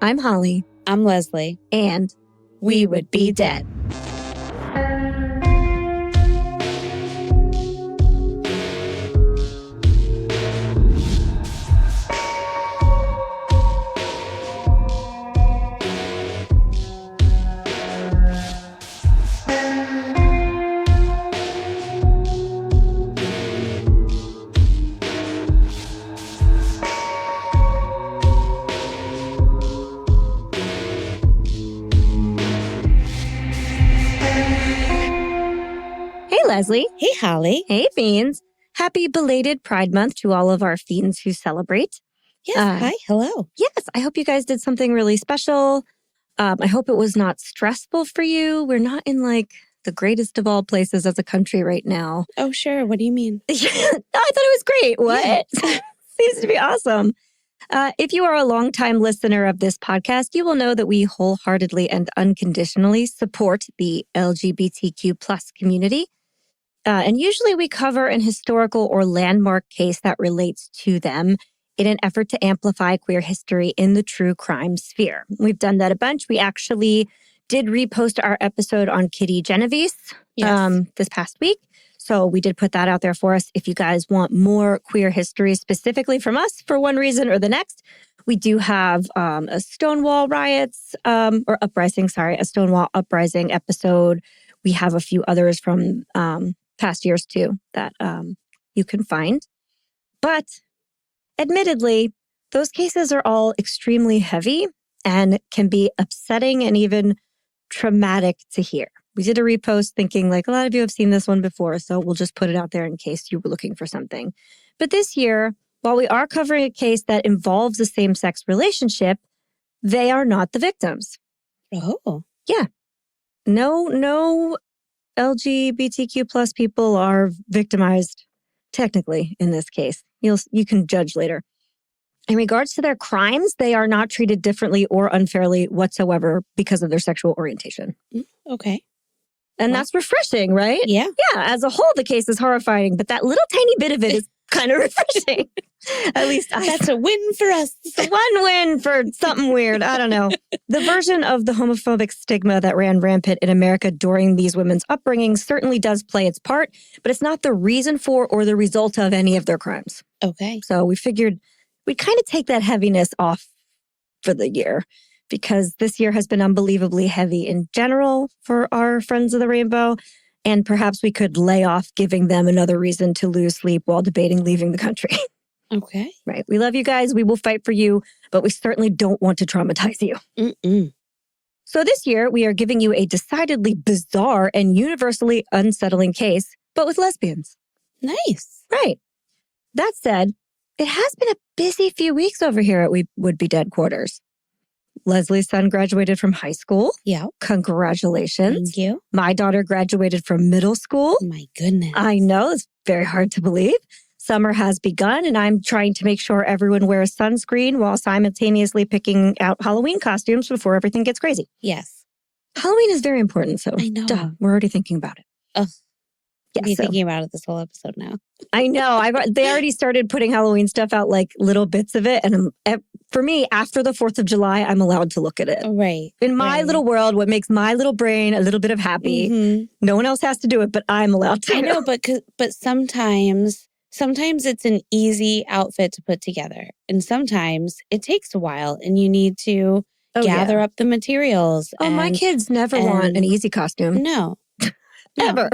I'm Holly. I'm Leslie. And we would be dead. Leslie. Hey, Holly. Hey, Fiends. Happy belated Pride Month to all of our Fiends who celebrate. Yes, hi, hello. Yes, I hope you guys did something really special. I hope it was not stressful for you. We're not in the greatest of all places as a country right now. Oh, sure. What do you mean? I thought it was great. What? Yeah. Seems to be awesome. If you are a longtime listener of this podcast, you will know that we wholeheartedly and unconditionally support the LGBTQ plus community. And usually we cover an historical or landmark case that relates to them in an effort to amplify queer history in the true crime sphere. We've done that a bunch. We actually did repost our episode on Kitty Genovese this past week. So we did put that out there for us. If you guys want more queer history specifically from us for one reason or the next, we do have a Stonewall riots or uprising, a Stonewall uprising episode. We have a few others from past years too that you can find. But admittedly, those cases are all extremely heavy and can be upsetting and even traumatic to hear. We did a repost thinking a lot of you have seen this one before, so we'll just put it out there in case you were looking for something. But this year, while we are covering a case that involves a same-sex relationship, they are not the victims. Oh. Yeah. No LGBTQ plus people are victimized technically in this case. You can judge later. In regards to their crimes, they are not treated differently or unfairly whatsoever because of their sexual orientation. Okay. And that's refreshing, right? Yeah. Yeah. As a whole, the case is horrifying, but that little tiny bit of it is kind of refreshing. At least that's a win for us. It's one win for something weird. I don't know. The version of the homophobic stigma that ran rampant in America during these women's upbringing certainly does play its part, but it's not the reason for or the result of any of their crimes. Okay. So we figured we'd kind of take that heaviness off for the year because this year has been unbelievably heavy in general for our friends of the rainbow. And perhaps we could lay off giving them another reason to lose sleep while debating leaving the country. Okay. Right. We love you guys. We will fight for you, but we certainly don't want to traumatize you. Mm-mm. So this year, we are giving you a decidedly bizarre and universally unsettling case, but with lesbians. Nice. Right. That said, it has been a busy few weeks over here at We Would Be Dead quarters. Leslie's son graduated from high school. Yeah. Congratulations. Thank you. My daughter graduated from middle school. My goodness. I know. It's very hard to believe. Summer has begun, and I'm trying to make sure everyone wears sunscreen while simultaneously picking out Halloween costumes before everything gets crazy. Yes. Halloween is very important, so I know. We're already thinking about it. Ugh. Yeah, I'll be thinking about it this whole episode now. I know. They already started putting Halloween stuff out, little bits of it. And for me, after the 4th of July, I'm allowed to look at it. Right. In my little world, what makes my little brain a little bit of happy, no one else has to do it, but I'm allowed to. I know, but sometimes it's an easy outfit to put together. And sometimes it takes a while and you need to gather up the materials. Oh, my kids never want an easy costume. No. Ever.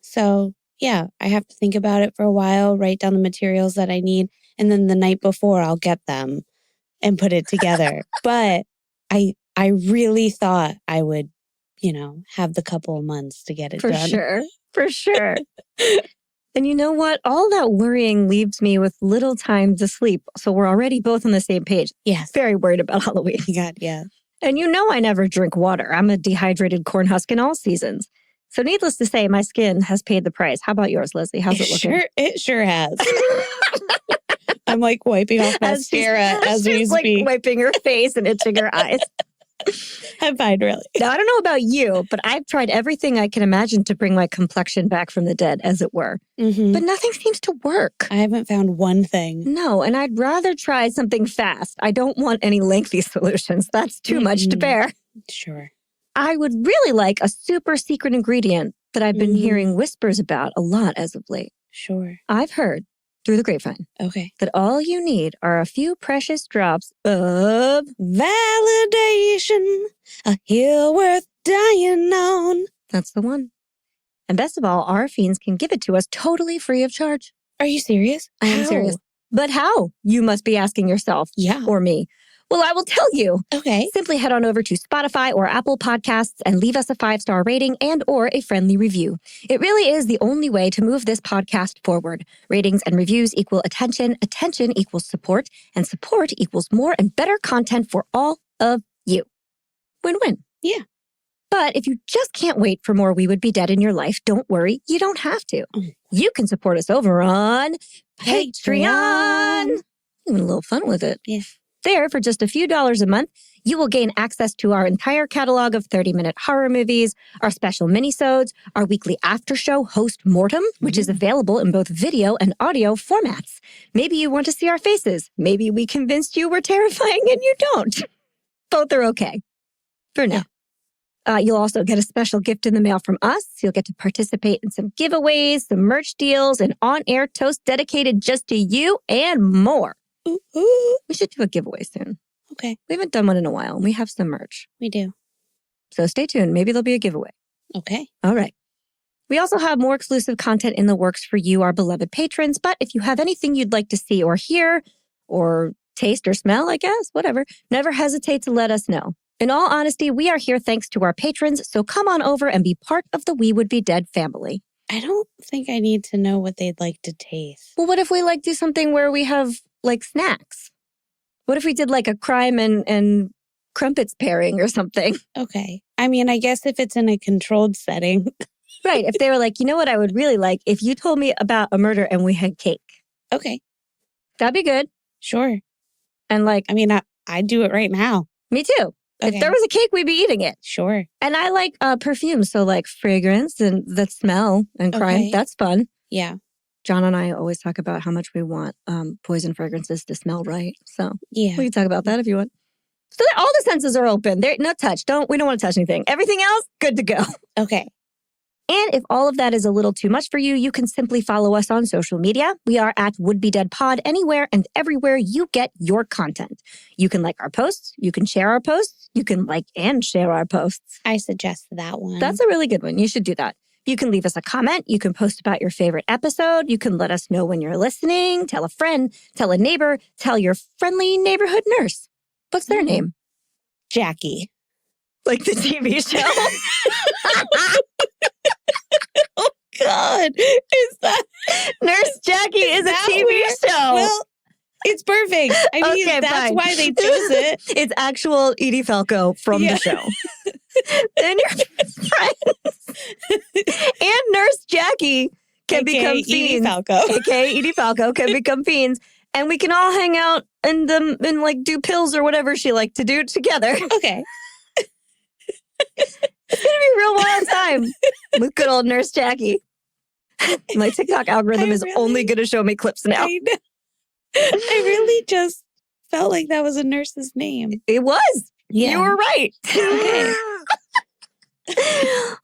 So, yeah, I have to think about it for a while, write down the materials that I need, and then the night before I'll get them and put it together. But I really thought I would, have the couple of months to get it done. For sure. And you know what? All that worrying leaves me with little time to sleep. So we're already both on the same page. Yes. Very worried about Halloween. God, yeah. And I never drink water. I'm a dehydrated corn husk in all seasons. So needless to say, my skin has paid the price. How about yours, Leslie? How's it looking? It sure has. I'm wiping off mascara as we speak. Wiping her face and itching her eyes. I'm fine, really. Now, I don't know about you, but I've tried everything I can imagine to bring my complexion back from the dead, as it were. Mm-hmm. But nothing seems to work. I haven't found one thing. No, and I'd rather try something fast. I don't want any lengthy solutions. That's too much to bear. Sure. I would really like a super secret ingredient that I've been hearing whispers about a lot as of late. Sure. I've heard through the grapevine that all you need are a few precious drops of validation, a hill worth dying on. That's the one. And best of all, our fiends can give it to us totally free of charge. Are you serious? I am serious. But how? You must be asking yourself. Yeah. Or me. Well, I will tell you. Okay. Simply head on over to Spotify or Apple Podcasts and leave us a 5-star rating and or a friendly review. It really is the only way to move this podcast forward. Ratings and reviews equal attention, attention equals support, and support equals more and better content for all of you. Win-win. Yeah. But if you just can't wait for more We Would Be Dead in your life, don't worry, you don't have to. You can support us over on Patreon. Even a little fun with it. Yeah. There, for just a few dollars a month, you will gain access to our entire catalog of 30-minute horror movies, our special minisodes, our weekly after show Host Mortem, which is available in both video and audio formats. Maybe you want to see our faces. Maybe we convinced you we're terrifying and you don't. Both are okay. For now. You'll also get a special gift in the mail from us. You'll get to participate in some giveaways, some merch deals, an on-air toast dedicated just to you, and more. Ooh. We should do a giveaway soon. Okay. We haven't done one in a while, and we have some merch. We do. So stay tuned. Maybe there'll be a giveaway. Okay. All right. We also have more exclusive content in the works for you, our beloved patrons. But if you have anything you'd like to see or hear, or taste or smell, I guess, whatever, never hesitate to let us know. In all honesty, we are here thanks to our patrons, so come on over and be part of the We Would Be Dead family. I don't think I need to know what they'd like to taste. Well, what if we do something where we have snacks? What if we did a crime and crumpets pairing or something? Okay. I mean, I guess if it's in a controlled setting. Right. If they were you know what I would really like? If you told me about a murder and we had cake. Okay. That'd be good. Sure. And I mean, I'd do it right now. Me too. Okay. If there was a cake, we'd be eating it. Sure. And I like perfume. So fragrance and that smell and crime. Okay. That's fun. Yeah. John and I always talk about how much we want poison fragrances to smell right. So yeah, we can talk about that if you want. So all the senses are open. They're no touch. We don't want to touch anything. Everything else, good to go. Okay. And if all of that is a little too much for you, you can simply follow us on social media. We are at Would Be Dead Pod anywhere and everywhere you get your content. You can like our posts. You can share our posts. You can like and share our posts. I suggest that one. That's a really good one. You should do that. You can leave us a comment. You can post about your favorite episode. You can let us know when you're listening. Tell a friend. Tell a neighbor. Tell your friendly neighborhood nurse. What's their name? Jackie. Like the TV show? Oh, God. Is that... Nurse Jackie is a TV show. Well, it's perfect. I mean, okay, that's fine. why they chose it. It's actual Edie Falco from the show. And your friends. And Nurse Jackie can become fiends. Edie Falco. AKA Edie Falco can become fiends. And we can all hang out and do pills or whatever she liked to do together. Okay. It's going to be a real wild time with good old Nurse Jackie. My TikTok algorithm is only going to show me clips now. I know. I really just felt like that was a nurse's name. It was. Yeah. You were right. Okay.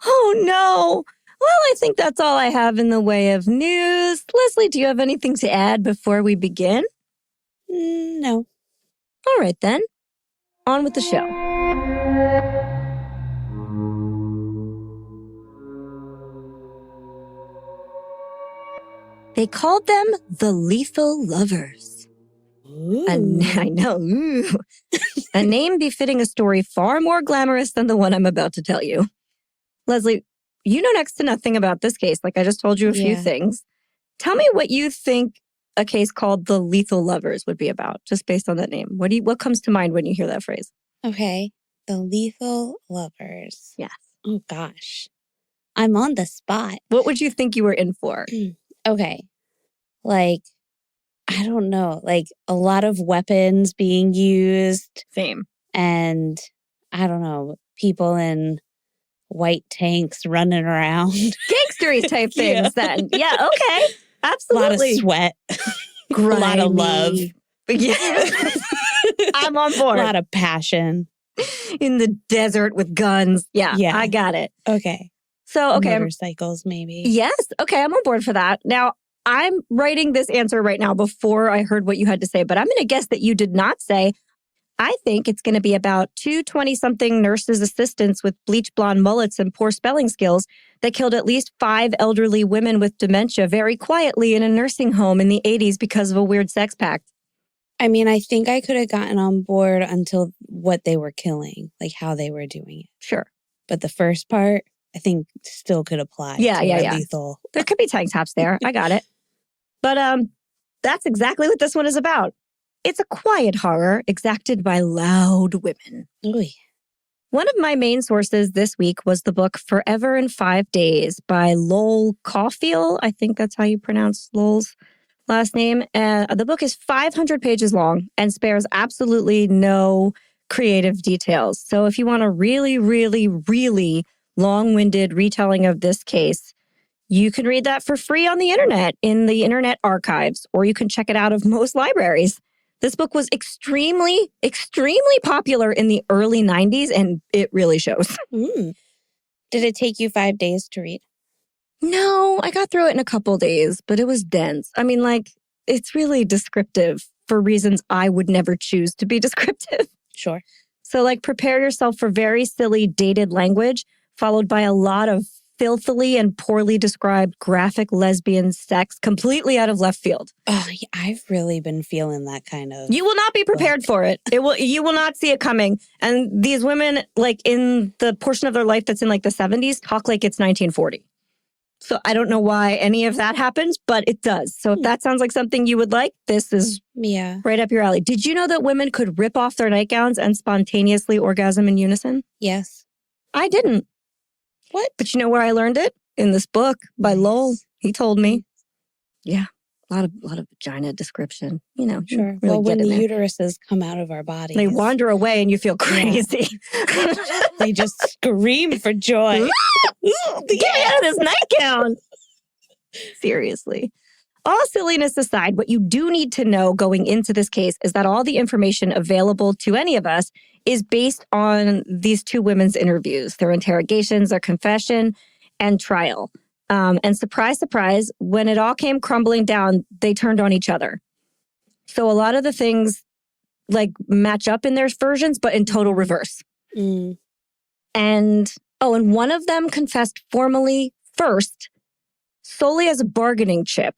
Oh, no. Well, I think that's all I have in the way of news. Leslie, do you have anything to add before we begin? No. All right, then. On with the show. They called them the Lethal Lovers. I know. Ooh. A name befitting a story far more glamorous than the one I'm about to tell you. Leslie, you know next to nothing about this case. I just told you a few things. Tell me what you think a case called the Lethal Lovers would be about, just based on that name. What comes to mind when you hear that phrase? Okay. The Lethal Lovers. Yes. Oh, gosh. I'm on the spot. What would you think you were in for? Okay. I don't know. A lot of weapons being used. Same. And I don't know, people in white tanks running around. Gangstery type things Yeah. then. Yeah, okay. A Absolutely. lot of sweat. A lot of love. Yeah. I'm on board. A lot of passion. In the desert with guns. Yeah, I got it. Okay. So, okay. Motorcycles, maybe. Yes. Okay, I'm on board for that. Now, I'm writing this answer right now before I heard what you had to say, but I'm going to guess that you did not say, I think it's going to be about two 20-something nurses' assistants with bleach blonde mullets and poor spelling skills that killed at least 5 elderly women with dementia very quietly in a nursing home in the 80s because of a weird sex pact. I mean, I think I could have gotten on board until what they were killing, like how they were doing it. Sure. But the first part, I think still could apply to lethal. There could be tank tops there. I got it. But that's exactly what this one is about. It's a quiet horror exacted by loud women. Oy. One of my main sources this week was the book Forever in 5 Days by Lowell Caulfield. I think that's how you pronounce Lowell's last name. The book is 500 pages long and spares absolutely no creative details. So if you want a really, really, really long-winded retelling of this case, you can read that for free on the internet in the Internet Archives, or you can check it out of most libraries. This book was extremely, extremely popular in the early 90s, and it really shows. Did it take you 5 days to read? No, I got through it in a couple days, but it was dense. I mean, like, it's really descriptive for reasons I would never choose to be descriptive. Sure. So, like, prepare yourself for very silly, dated language, followed by a lot of filthily and poorly described graphic lesbian sex completely out of left field. Oh, I've really been feeling that kind of... You will not be prepared for it. You will not see it coming. And these women, like, in the portion of their life that's in, like, the 70s, talk like it's 1940. So I don't know why any of that happens, but it does. So if that sounds like something you would like, this is right up your alley. Did you know that women could rip off their nightgowns and spontaneously orgasm in unison? Yes. I didn't. What? But you know where I learned it? In this book by Lowell. He told me. Yeah. A lot of vagina description. You know. Sure. Really when the uteruses come out of our bodies. They wander away and you feel crazy. Yeah. They just scream for joy. Get me out of this nightgown. Seriously. All silliness aside, what you do need to know going into this case is that all the information available to any of us is based on these two women's interviews, their interrogations, their confession, and trial. And surprise, surprise, when it all came crumbling down, they turned on each other. So a lot of the things like match up in their versions, but in total reverse. And one of them confessed formally first, solely as a bargaining chip.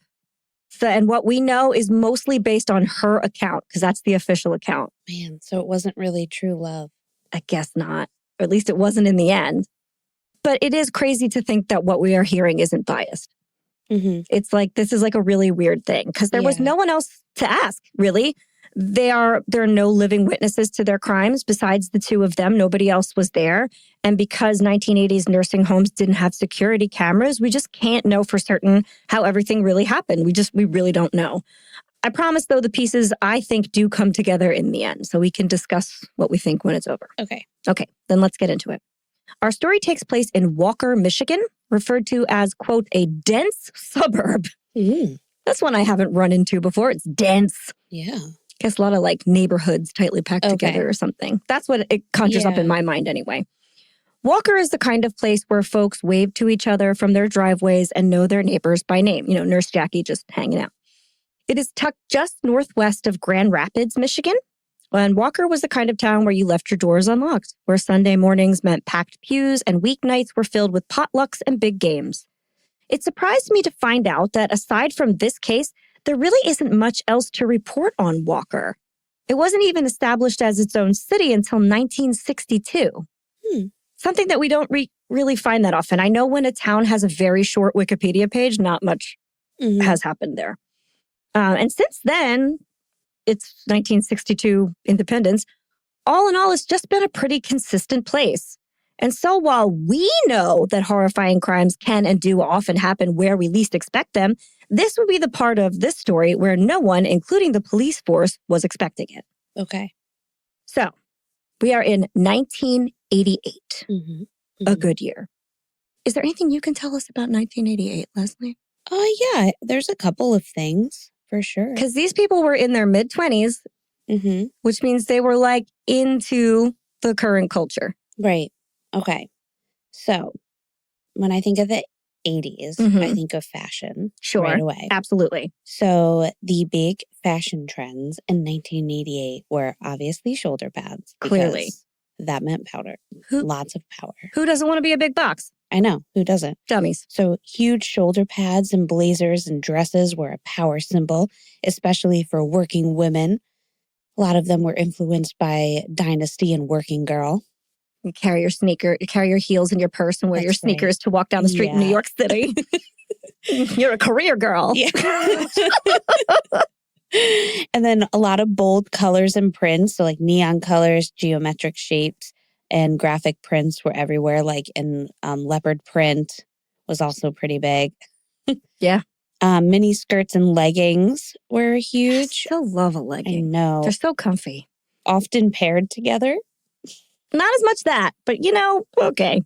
And what we know is mostly based on her account, because that's the official account. Man, so it wasn't really true love. I guess not. Or at least it wasn't in the end. But it is crazy to think that what we are hearing isn't biased. It's like, this is like a really weird thing, because there was no one else to ask, really. There are no living witnesses to their crimes besides the two of them. Nobody else was there. And because 1980s nursing homes didn't have security cameras, we just can't know for certain how everything really happened. We really don't know. I promise, though, the pieces I think do come together in the end, so we can discuss what we think when it's over. Okay, then let's get into it. Our story takes place in Walker, Michigan, referred to as, quote, a dense suburb. That's one I haven't run into before. It's dense. Yeah. Guess a lot of like neighborhoods tightly packed together or something. That's what it conjures up in my mind anyway. Walker is the kind of place where folks wave to each other from their driveways and know their neighbors by name. You know, Nurse Jackie just hanging out. It is tucked just northwest of Grand Rapids, Michigan. And Walker was the kind of town where you left your doors unlocked, where Sunday mornings meant packed pews and weeknights were filled with potlucks and big games. It surprised me to find out that aside from this case, there really isn't much else to report on Walker. It wasn't even established as its own city until 1962. Something that we don't really find that often. I know when a town has a very short Wikipedia page, not much has happened there. And since then, it's 1962 independence. All in all, it's just been a pretty consistent place. And so while we know that horrifying crimes can and do often happen where we least expect them, this would be the part of this story where no one, including the police force, was expecting it. Okay. So, We are in 1988. Mm-hmm. A good year. Is there anything you can tell us about 1988, Leslie? Yeah, there's a couple of things for sure. Because these people were in their mid-20s, which means they were like into the current culture. Right. Okay. So when I think of the 80s, I think of fashion right away. Absolutely. So the big fashion trends in 1988 were obviously shoulder pads. Clearly. That meant powder. Lots of power. Who doesn't want to be a big box? I know. Who doesn't? Dummies. So huge shoulder pads and blazers and dresses were a power symbol, especially for working women. A lot of them were influenced by Dynasty and Working Girl. You carry your heels in your purse and wear your sneakers to walk down the street in New York City. You're a career girl. Yeah. And then a lot of bold colors and prints. So like neon colors, geometric shapes, and graphic prints were everywhere. Like in leopard print was also pretty big. Yeah. Mini skirts and leggings were huge. I still love a legging. I know. They're so comfy. Often Paired together. Not as much that, but okay.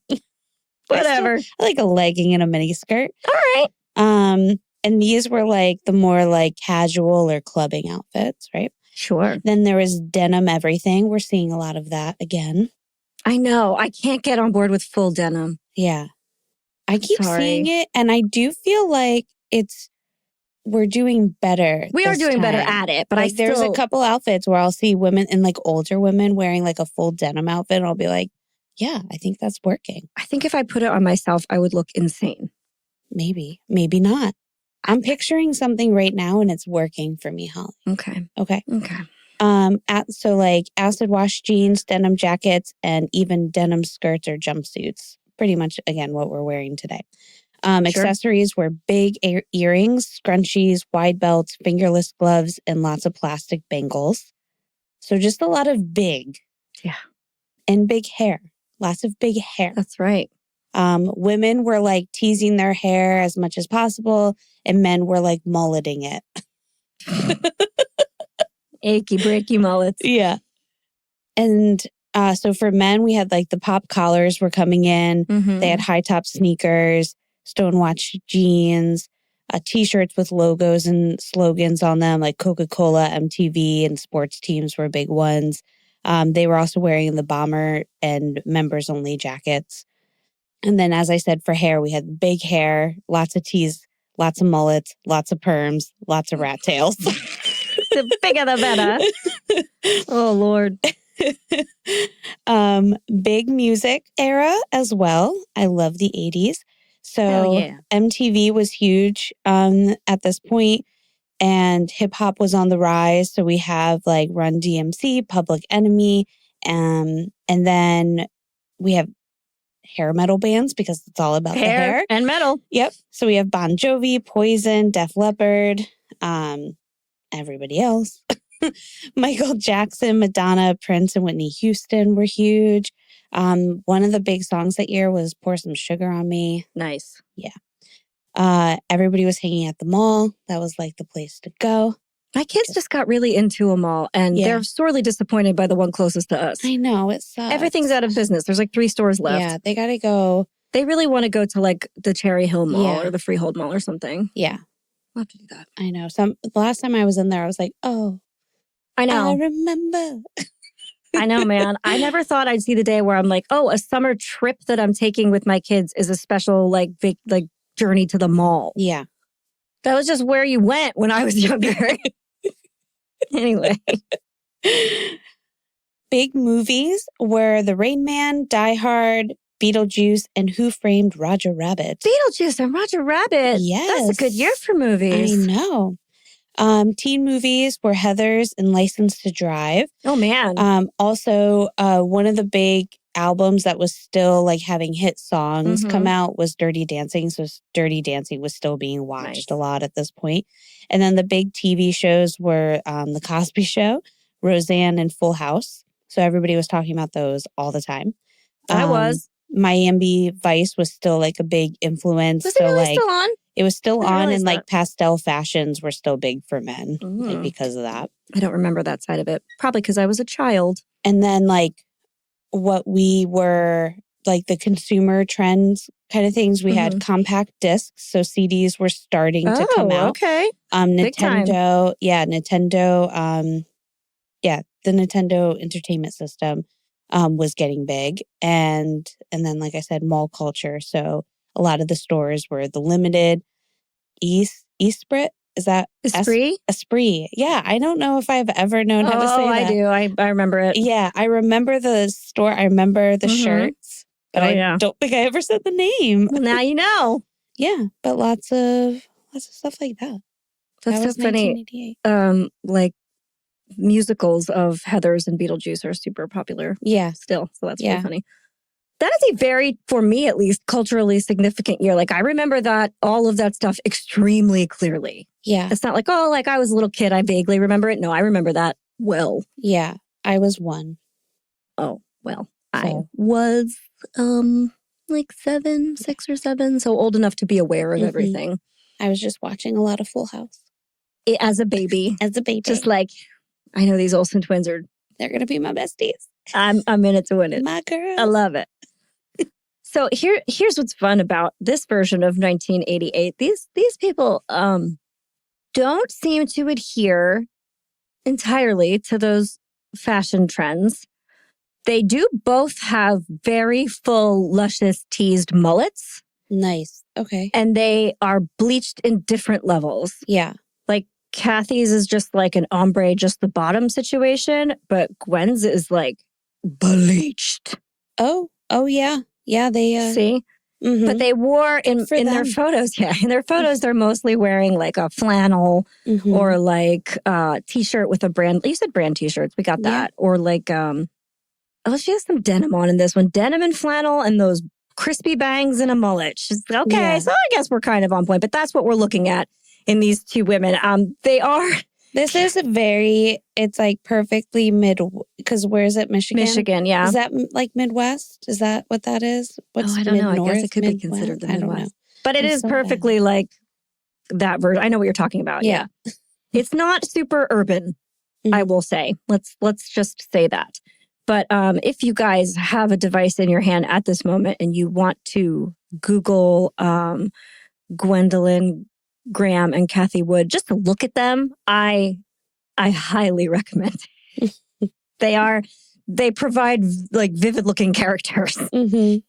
Whatever. I like a legging and a mini skirt. All right. And these were like the more like casual or clubbing outfits, right? Sure. Then there was denim everything. We're seeing a lot of that again. I know. I can't get on board with full denim. Yeah. I keep seeing it, and I do feel like we're doing better. We are doing better at it, but like, there's a couple outfits where I'll see women and like older women wearing like a full denim outfit, and I'll be like, yeah, I think that's working. I think if I put it on myself, I would look insane. Maybe not. I'm picturing something right now, and it's working for me, Holly. Okay. So like acid wash jeans, denim jackets, and even denim skirts or jumpsuits. Pretty much, again, what we're wearing today. Accessories were big earrings, scrunchies, wide belts, fingerless gloves, and lots of plastic bangles. So just a lot of big. Yeah. And big hair. Lots of big hair. That's right. Women were like teasing their hair as much as possible, and men were like mulleting it. Achy breaky mullets. Yeah. And so for men, we had like the pop collars were coming in. They had high top sneakers, stonewatch jeans, t-shirts with logos and slogans on them, like Coca-Cola, MTV, and sports teams were big ones. They were also wearing the bomber and members only jackets. And then, as I said, for hair, we had big hair, lots of teas, lots of mullets, lots of perms, lots of rat tails. The bigger the better. Oh, Lord. Big music era as well. I love the 80s. So MTV was huge at this point, and hip hop was on the rise. So we have like Run DMC, Public Enemy, and then we have hair metal bands because it's all about the hair and metal. Yep. So we have Bon Jovi, Poison, Def Leppard, everybody else. Michael Jackson, Madonna, Prince, and Whitney Houston were huge. One of the big songs that year was Pour Some Sugar on Me. Nice. Yeah. Everybody was hanging at the mall. That was like the place to go. My kids just got really into a mall, and they're sorely disappointed by the one closest to us. I know, it sucks. Everything's out of business. There's like 3 stores left. Yeah, they got to go. They really want to go to like the Cherry Hill Mall or the Freehold Mall or something. Yeah. We'll have to do that. I know. The last time I was in there, I was like, oh, I know. I remember. I know, man. I never thought I'd see the day where I'm like, oh, a summer trip that I'm taking with my kids is a special like journey to the mall. Yeah. That was just where you went when I was younger. Anyway. Big movies were The Rain Man, Die Hard, Beetlejuice, and Who Framed Roger Rabbit. Beetlejuice and Roger Rabbit. Yes. That's a good year for movies. I know. Teen movies were Heathers and License to Drive. Oh, man. Also, one of the big albums that was still like having hit songs come out was Dirty Dancing. So Dirty Dancing was still being watched a lot at this point. And then the big TV shows were The Cosby Show, Roseanne, and Full House. So everybody was talking about those all the time. I was. Miami Vice was still like a big influence. Was it really still on? It was still on, and like pastel fashions were still big for men like, because of that. I don't remember that side of it. Probably because I was a child. And then like what we were, like the consumer trends kind of things. We had compact discs, so CDs were starting to come out. Okay. Big time. Nintendo, the Nintendo Entertainment System was getting big, and then, like I said, mall culture. So a lot of the stores were the limited Esprit. Is that Esprit? Esprit. Yeah, I don't know if I've ever known how to say that. I do. I remember it. Yeah, I remember the store. I remember the shirts, but I don't think I ever said the name. Well, now you know. Yeah, but lots of stuff like that. That's that so funny. Like musicals of Heathers and Beetlejuice are super popular. Yeah, still. So that's really funny. That is a very, for me at least, culturally significant year. Like I remember all of that stuff extremely clearly. Yeah. It's not like, I was a little kid, I vaguely remember it. No, I remember that well. Yeah. I was 1. Oh, well, so. I was like 6 or 7. So old enough to be aware of everything. I was just watching a lot of Full House. As a baby. Just like, I know these Olsen twins they're going to be my besties. I'm in it to win it. My girl. I love it. So here's what's fun about this version of 1988. These people don't seem to adhere entirely to those fashion trends. They do both have very full, luscious, teased mullets. Nice. Okay. And they are bleached in different levels. Yeah. Like Cathy's is just like an ombre, just the bottom situation, but Gwen's is like bleached. Oh yeah. Yeah, they see? But they wore in their photos. Yeah, in their photos, they're mostly wearing like a flannel or like a t-shirt with a brand. You said brand t-shirts. We got that. Or like, she has some denim on in this one. Denim and flannel and those crispy bangs and a mullet. She's okay. So I guess we're kind of on point. But that's what we're looking at in these two women. They are. This is it's like perfectly because where is it? Michigan? Michigan, yeah. Is that like Midwest? Is that what that is? I don't know. I guess it could be considered the Midwest. But it is perfectly like that version. I know what you're talking about. Yeah. It's not super urban, I will say. Let's just say that. But if you guys have a device in your hand at this moment and you want to Google Gwendolyn Graham and Cathy Wood, just to look at them, I highly recommend. They provide like vivid looking characters.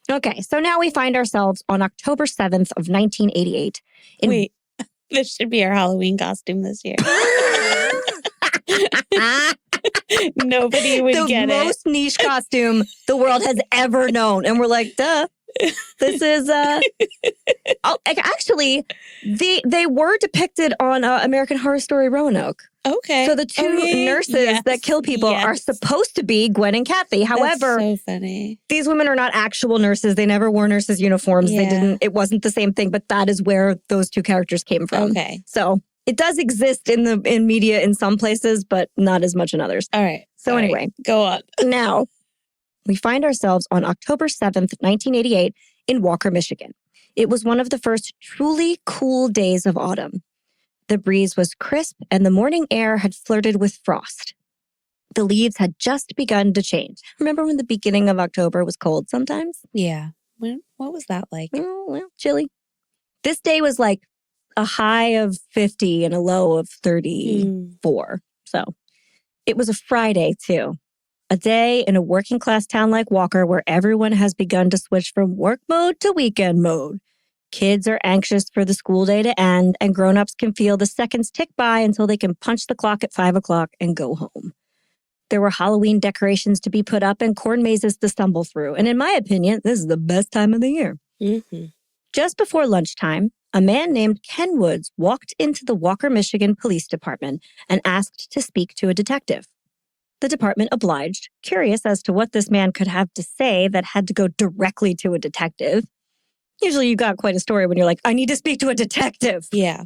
Okay, so now we find ourselves on October 7th of 1988. Wait, this should be our Halloween costume this year. Nobody would get it. The most niche costume the world has ever known. And we're like, duh. This is actually they were depicted on American Horror Story Roanoke. Okay. So the two nurses that kill people are supposed to be Gwen and Cathy. However, that's so funny. These women are not actual nurses. They never wore nurses' uniforms. It wasn't the same thing, but that is where those two characters came from. Okay. So it does exist in media in some places, but not as much in others. All right. So anyway, go on. Now, we find ourselves on October 7th, 1988 in Walker, Michigan. It was one of the first truly cool days of autumn. The breeze was crisp and the morning air had flirted with frost. The leaves had just begun to change. Remember when the beginning of October was cold sometimes? Yeah. What was that like? Oh, well, chilly. This day was like a high of 50 and a low of 34. So it was a Friday too. A day in a working class town like Walker where everyone has begun to switch from work mode to weekend mode. Kids are anxious for the school day to end, and grown-ups can feel the seconds tick by until they can punch the clock at 5 o'clock and go home. There were Halloween decorations to be put up and corn mazes to stumble through. And in my opinion, this is the best time of the year. Just before lunchtime, a man named Ken Woods walked into the Walker, Michigan Police Department and asked to speak to a detective. The department obliged, curious as to what this man could have to say that had to go directly to a detective. Usually you got quite a story when you're like, I need to speak to a detective. Yeah.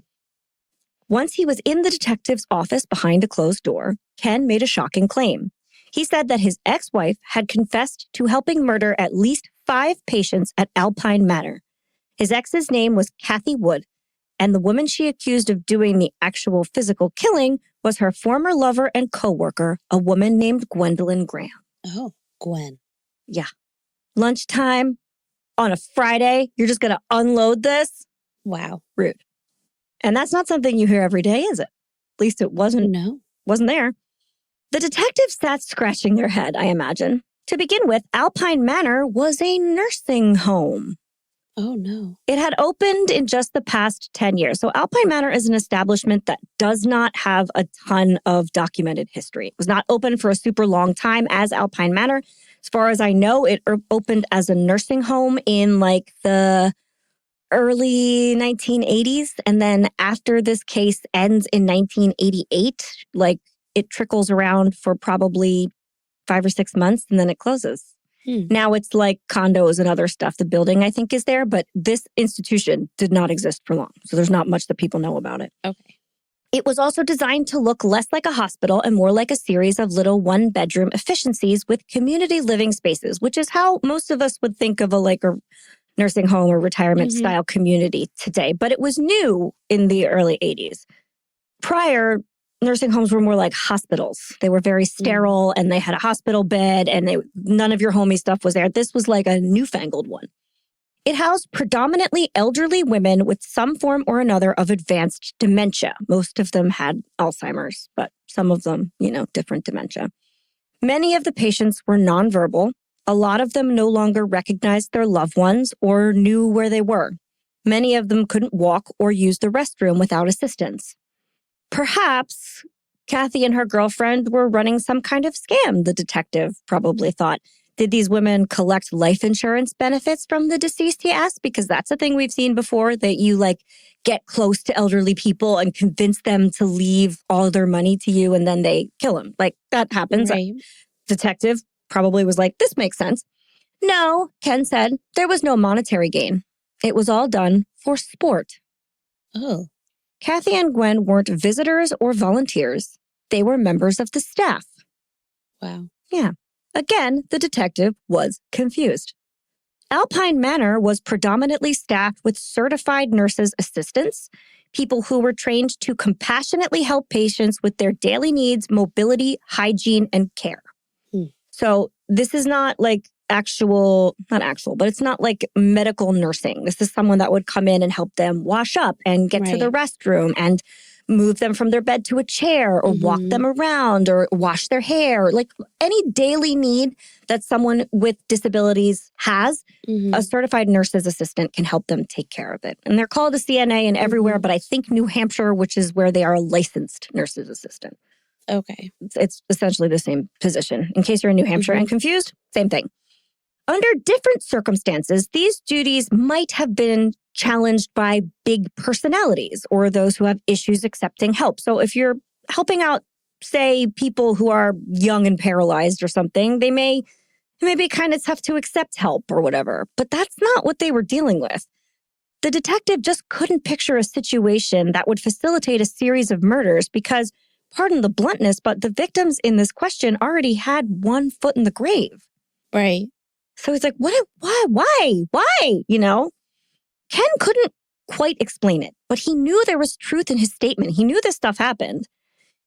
Once he was in the detective's office behind a closed door, Ken made a shocking claim. He said that his ex-wife had confessed to helping murder at least 5 patients at Alpine Manor. His ex's name was Cathy Wood, and the woman she accused of doing the actual physical killing was her former lover and co-worker, a woman named Gwendolyn Graham. Oh, Gwen. Yeah. Lunchtime on a Friday, you're just going to unload this? Wow. Rude. And that's not something you hear every day, is it? At least it wasn't there. The detectives sat scratching their head, I imagine. To begin with, Alpine Manor was a nursing home. Oh, no. It had opened in just the past 10 years. So Alpine Manor is an establishment that does not have a ton of documented history. It was not open for a super long time as Alpine Manor. As far as I know, it opened as a nursing home in like the early 1980s. And then after this case ends in 1988, like it trickles around for probably 5 or 6 months and then it closes. Now it's like condos and other stuff. The building, I think, is there, but this institution did not exist for long. So there's not much that people know about it. Okay. It was also designed to look less like a hospital and more like a series of little one-bedroom efficiencies with community living spaces, which is how most of us would think of a nursing home or retirement style community today. But it was new in the early 80s. Prior, nursing homes were more like hospitals. They were very sterile and they had a hospital bed and none of your homey stuff was there. This was like a newfangled one. It housed predominantly elderly women with some form or another of advanced dementia. Most of them had Alzheimer's, but some of them, different dementia. Many of the patients were nonverbal. A lot of them no longer recognized their loved ones or knew where they were. Many of them couldn't walk or use the restroom without assistance. Perhaps Cathy and her girlfriend were running some kind of scam, the detective probably thought. Did these women collect life insurance benefits from the deceased, he asked? Because that's a thing we've seen before, that you get close to elderly people and convince them to leave all their money to you and then they kill them. That happens. Right. Detective probably was like, this makes sense. No, Ken said, there was no monetary gain. It was all done for sport. Oh. Cathy and Gwen weren't visitors or volunteers. They were members of the staff. Wow. Yeah. Again, the detective was confused. Alpine Manor was predominantly staffed with certified nurses' assistants, people who were trained to compassionately help patients with their daily needs, mobility, hygiene, and care. So this is not but it's not like medical nursing. This is someone that would come in and help them wash up and get to the restroom and move them from their bed to a chair or walk them around or wash their hair. Any daily need that someone with disabilities has, a certified nurse's assistant can help them take care of it. And they're called a CNA and everywhere, but I think New Hampshire, which is where they are a licensed nurse's assistant. Okay. It's essentially the same position. In case you're in New Hampshire and confused, same thing. Under different circumstances, these duties might have been challenged by big personalities or those who have issues accepting help. So if you're helping out, say, people who are young and paralyzed or something, it may be kind of tough to accept help or whatever. But that's not what they were dealing with. The detective just couldn't picture a situation that would facilitate a series of murders because, pardon the bluntness, but the victims in this question already had one foot in the grave. Right. So he's like, why? Ken couldn't quite explain it, but he knew there was truth in his statement. He knew this stuff happened.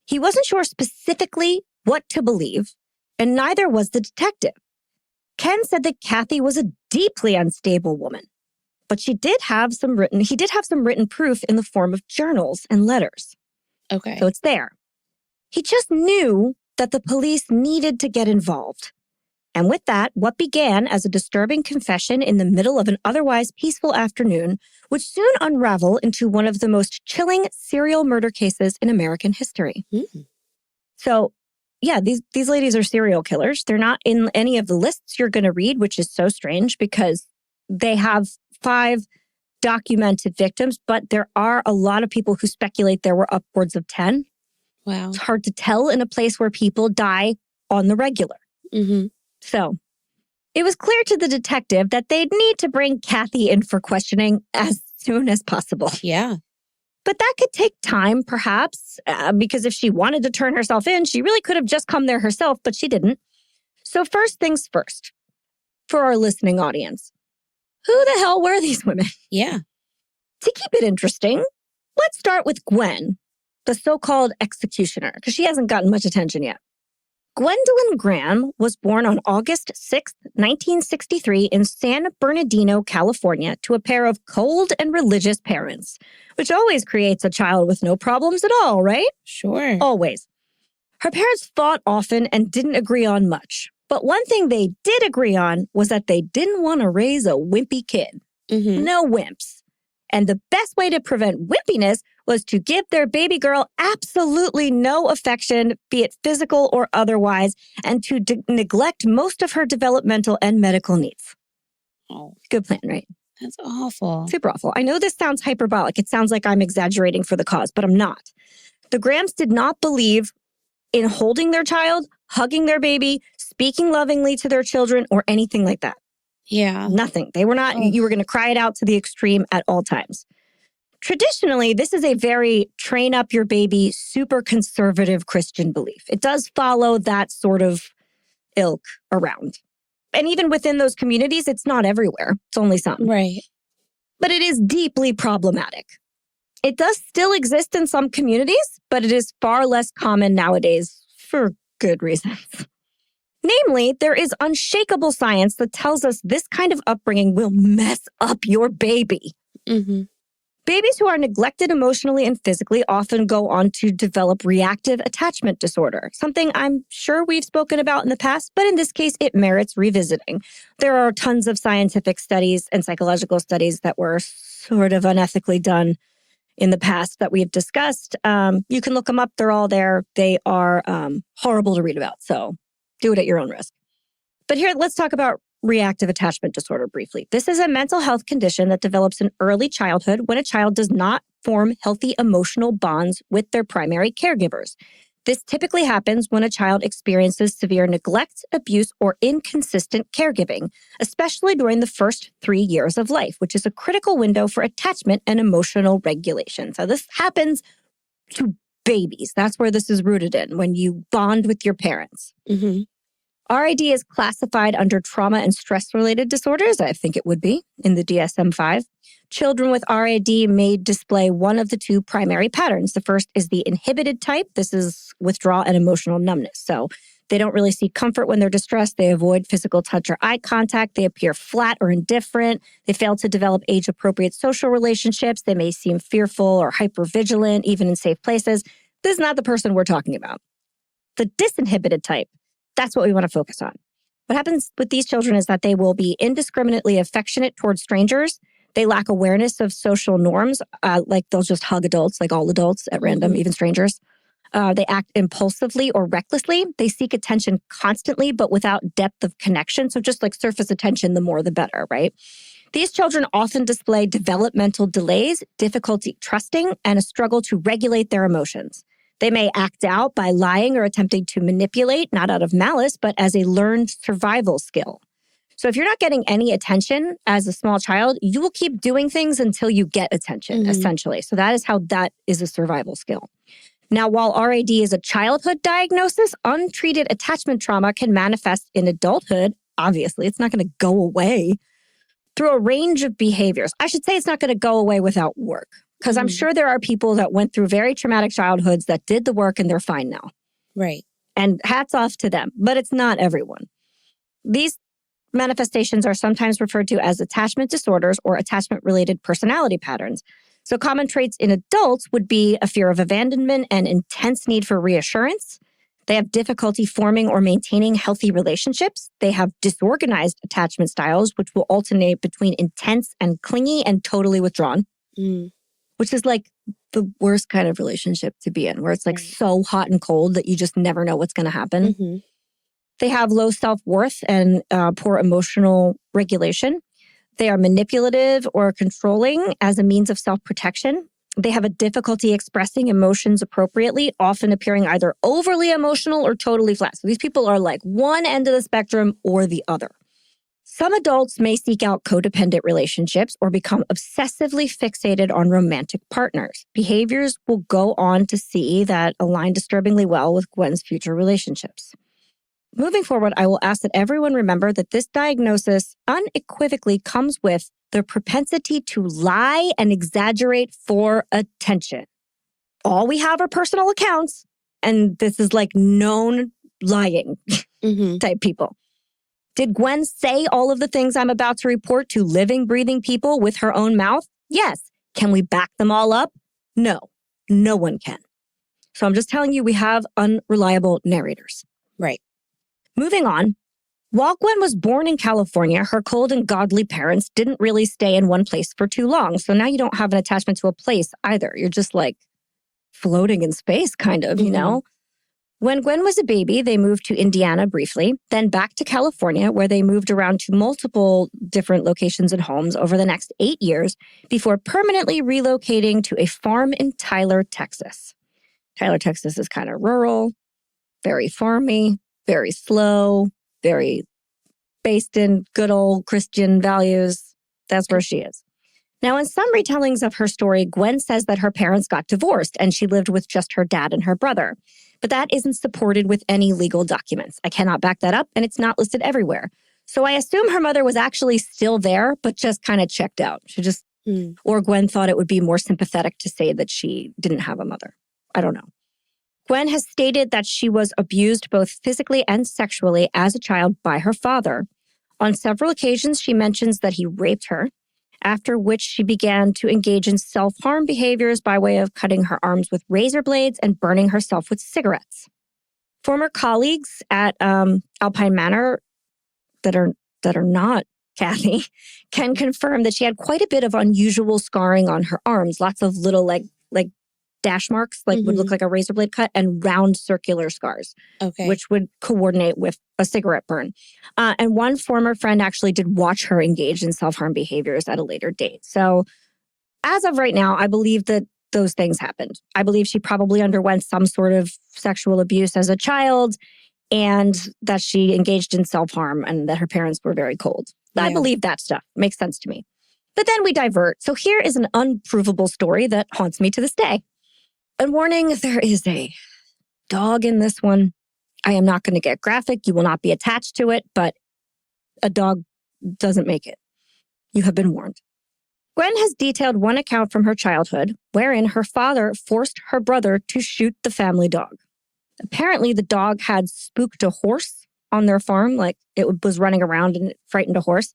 He wasn't sure specifically what to believe, and neither was the detective. Ken said that Cathy was a deeply unstable woman, but he did have some written proof in the form of journals and letters. Okay. So it's there. He just knew that the police needed to get involved. And with that, what began as a disturbing confession in the middle of an otherwise peaceful afternoon would soon unravel into one of the most chilling serial murder cases in American history. So, yeah, these ladies are serial killers. They're not in any of the lists you're going to read, which is so strange because they have 5 documented victims, but there are a lot of people who speculate there were upwards of 10. Wow. It's hard to tell in a place where people die on the regular. So it was clear to the detective that they'd need to bring Cathy in for questioning as soon as possible. Yeah. But that could take time, perhaps, because if she wanted to turn herself in, she really could have just come there herself, but she didn't. So first things first, for our listening audience, who the hell were these women? Yeah. To keep it interesting, let's start with Gwen, the so-called executioner, because she hasn't gotten much attention yet. Gwendolyn Graham was born on August 6, 1963 in San Bernardino, California, to a pair of cold and religious parents, which always creates a child with no problems at all, right? Sure. Always. Her parents fought often and didn't agree on much. But one thing they did agree on was that they didn't want to raise a wimpy kid. Mm-hmm. No wimps. And the best way to prevent wimpiness was to give their baby girl absolutely no affection, be it physical or otherwise, and to neglect most of her developmental and medical needs. Oh, good plan, right? That's awful. Super awful. I know this sounds hyperbolic. It sounds like I'm exaggerating for the cause, but I'm not. The Grahams did not believe in holding their child, hugging their baby, speaking lovingly to their children, or anything like that. Yeah. Nothing. They were not, you were going to cry it out to the extreme at all times. Traditionally, this is a very train up your baby, super conservative Christian belief. It does follow that sort of ilk around. And even within those communities, it's not everywhere. It's only some. Right. But it is deeply problematic. It does still exist in some communities, but it is far less common nowadays for good reasons. Namely, there is unshakable science that tells us this kind of upbringing will mess up your baby. Mm-hmm. Babies who are neglected emotionally and physically often go on to develop reactive attachment disorder, something I'm sure we've spoken about in the past, but in this case, it merits revisiting. There are tons of scientific studies and psychological studies that were sort of unethically done in the past that we've discussed. You can look them up. They're all there. They are horrible to read about, so do it at your own risk. But here, let's talk about reactive attachment disorder briefly. This is a mental health condition that develops in early childhood when a child does not form healthy emotional bonds with their primary caregivers. This typically happens when a child experiences severe neglect, abuse, or inconsistent caregiving, especially during the first 3 years of life, which is a critical window for attachment and emotional regulation. So this happens to babies. That's where this is rooted in, when you bond with your parents. Mm-hmm. RID is classified under trauma and stress-related disorders. I think it would be in the DSM-5. Children with RID may display one of the two primary patterns. The first is the inhibited type. This is withdrawal and emotional numbness. So they don't really seek comfort when they're distressed. They avoid physical touch or eye contact. They appear flat or indifferent. They fail to develop age-appropriate social relationships. They may seem fearful or hypervigilant, even in safe places. This is not the person we're talking about. The disinhibited type, that's what we want to focus on. What happens with these children is that they will be indiscriminately affectionate towards strangers. They lack awareness of social norms, like they'll just hug adults, like all adults at random, even strangers. They act impulsively or recklessly. They seek attention constantly, but without depth of connection. So just like surface attention, the more the better, right? These children often display developmental delays, difficulty trusting, and a struggle to regulate their emotions. They may act out by lying or attempting to manipulate, not out of malice, but as a learned survival skill. So if you're not getting any attention as a small child, you will keep doing things until you get attention, essentially. So that is how that is a survival skill. Now, while RAD is a childhood diagnosis, untreated attachment trauma can manifest in adulthood. Obviously, it's not going to go away through a range of behaviors. I should say it's not going to go away without work. Because I'm sure there are people that went through very traumatic childhoods that did the work and they're fine now. Right. And hats off to them, but it's not everyone. These manifestations are sometimes referred to as attachment disorders or attachment-related personality patterns. So common traits in adults would be a fear of abandonment and intense need for reassurance. They have difficulty forming or maintaining healthy relationships. They have disorganized attachment styles, which will alternate between intense and clingy and totally withdrawn. Which is like the worst kind of relationship to be in, where it's like so hot and cold that you just never know what's going to happen. They have low self-worth and poor emotional regulation. They are manipulative or controlling as a means of self-protection. They have a difficulty expressing emotions appropriately, often appearing either overly emotional or totally flat. So these people are like one end of the spectrum or the other. Some adults may seek out codependent relationships or become obsessively fixated on romantic partners. Behaviors will go on to see that align disturbingly well with Gwen's future relationships. Moving forward, I will ask that everyone remember that this diagnosis unequivocally comes with the propensity to lie and exaggerate for attention. All we have are personal accounts, and this is like known lying type people. Did Gwen say all of the things I'm about to report to living, breathing people with her own mouth? Yes. Can we back them all up? No. No one can. So I'm just telling you, we have unreliable narrators. Right. Moving on. While Gwen was born in California, her cold and godly parents didn't really stay in one place for too long. So now you don't have an attachment to a place either. You're just like floating in space, kind of, you know? When Gwen was a baby, they moved to Indiana briefly, then back to California, where they moved around to multiple different locations and homes over the next 8 years before permanently relocating to a farm in Tyler, Texas. Tyler, Texas is kind of rural, very farmy, very slow, very based in good old Christian values. That's where she is. Now, in some retellings of her story, Gwen says that her parents got divorced and she lived with just her dad and her brother. But that isn't supported with any legal documents. I cannot back that up, and it's not listed everywhere. So I assume her mother was actually still there, but just kind of checked out. She just, or Gwen thought it would be more sympathetic to say that she didn't have a mother. I don't know. Gwen has stated that she was abused both physically and sexually as a child by her father. On several occasions, she mentions that he raped her, after which she began to engage in self-harm behaviors by way of cutting her arms with razor blades and burning herself with cigarettes. Former colleagues at Alpine Manor that are not Cathy can confirm that she had quite a bit of unusual scarring on her arms, lots of little like dash marks, like would look like a razor blade cut, and round circular scars, which would coordinate with a cigarette burn. And one former friend actually did watch her engage in self-harm behaviors at a later date. So as of right now, I believe that those things happened. I believe she probably underwent some sort of sexual abuse as a child and that she engaged in self-harm and that her parents were very cold. Yeah. I believe that stuff. Makes sense to me. But then we divert. So here is an unprovable story that haunts me to this day. And warning, there is a dog in this one. I am not going to get graphic. You will not be attached to it, but a dog doesn't make it. You have been warned. Gwen has detailed one account from her childhood wherein her father forced her brother to shoot the family dog. Apparently, the dog had spooked a horse on their farm, like it was running around and it frightened a horse.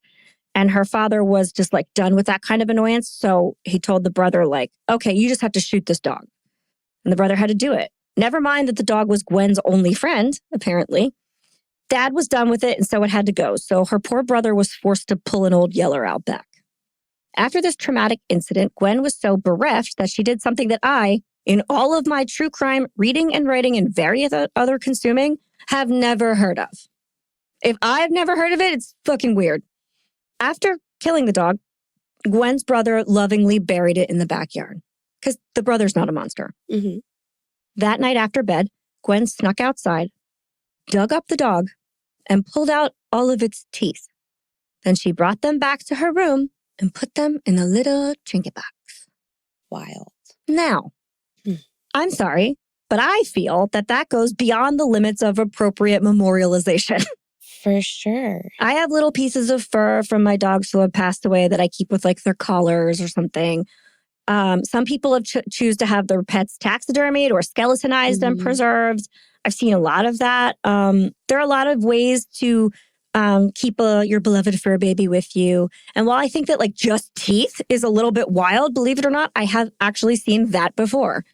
And her father was just like done with that kind of annoyance. So he told the brother like, okay, you just have to shoot this dog. And the brother had to do it. Never mind that the dog was Gwen's only friend, apparently. Dad was done with it, and so it had to go. So her poor brother was forced to pull an old yeller out back. After this traumatic incident, Gwen was so bereft that she did something that I, in all of my true crime reading and writing and various other consuming, have never heard of. If I've never heard of it, it's fucking weird. After killing the dog, Gwen's brother lovingly buried it in the backyard. Because the brother's not a monster. That night after bed, Gwen snuck outside, dug up the dog, and pulled out all of its teeth. Then she brought them back to her room and put them in a little trinket box. Wild. Now, I'm sorry, but I feel that goes beyond the limits of appropriate memorialization. For sure. I have little pieces of fur from my dogs who have passed away that I keep with like their collars or something. Some people have choose to have their pets taxidermied or skeletonized and preserved. I've seen a lot of that. There are a lot of ways to keep your beloved fur baby with you. And while I think that like just teeth is a little bit wild, believe it or not, I have actually seen that before.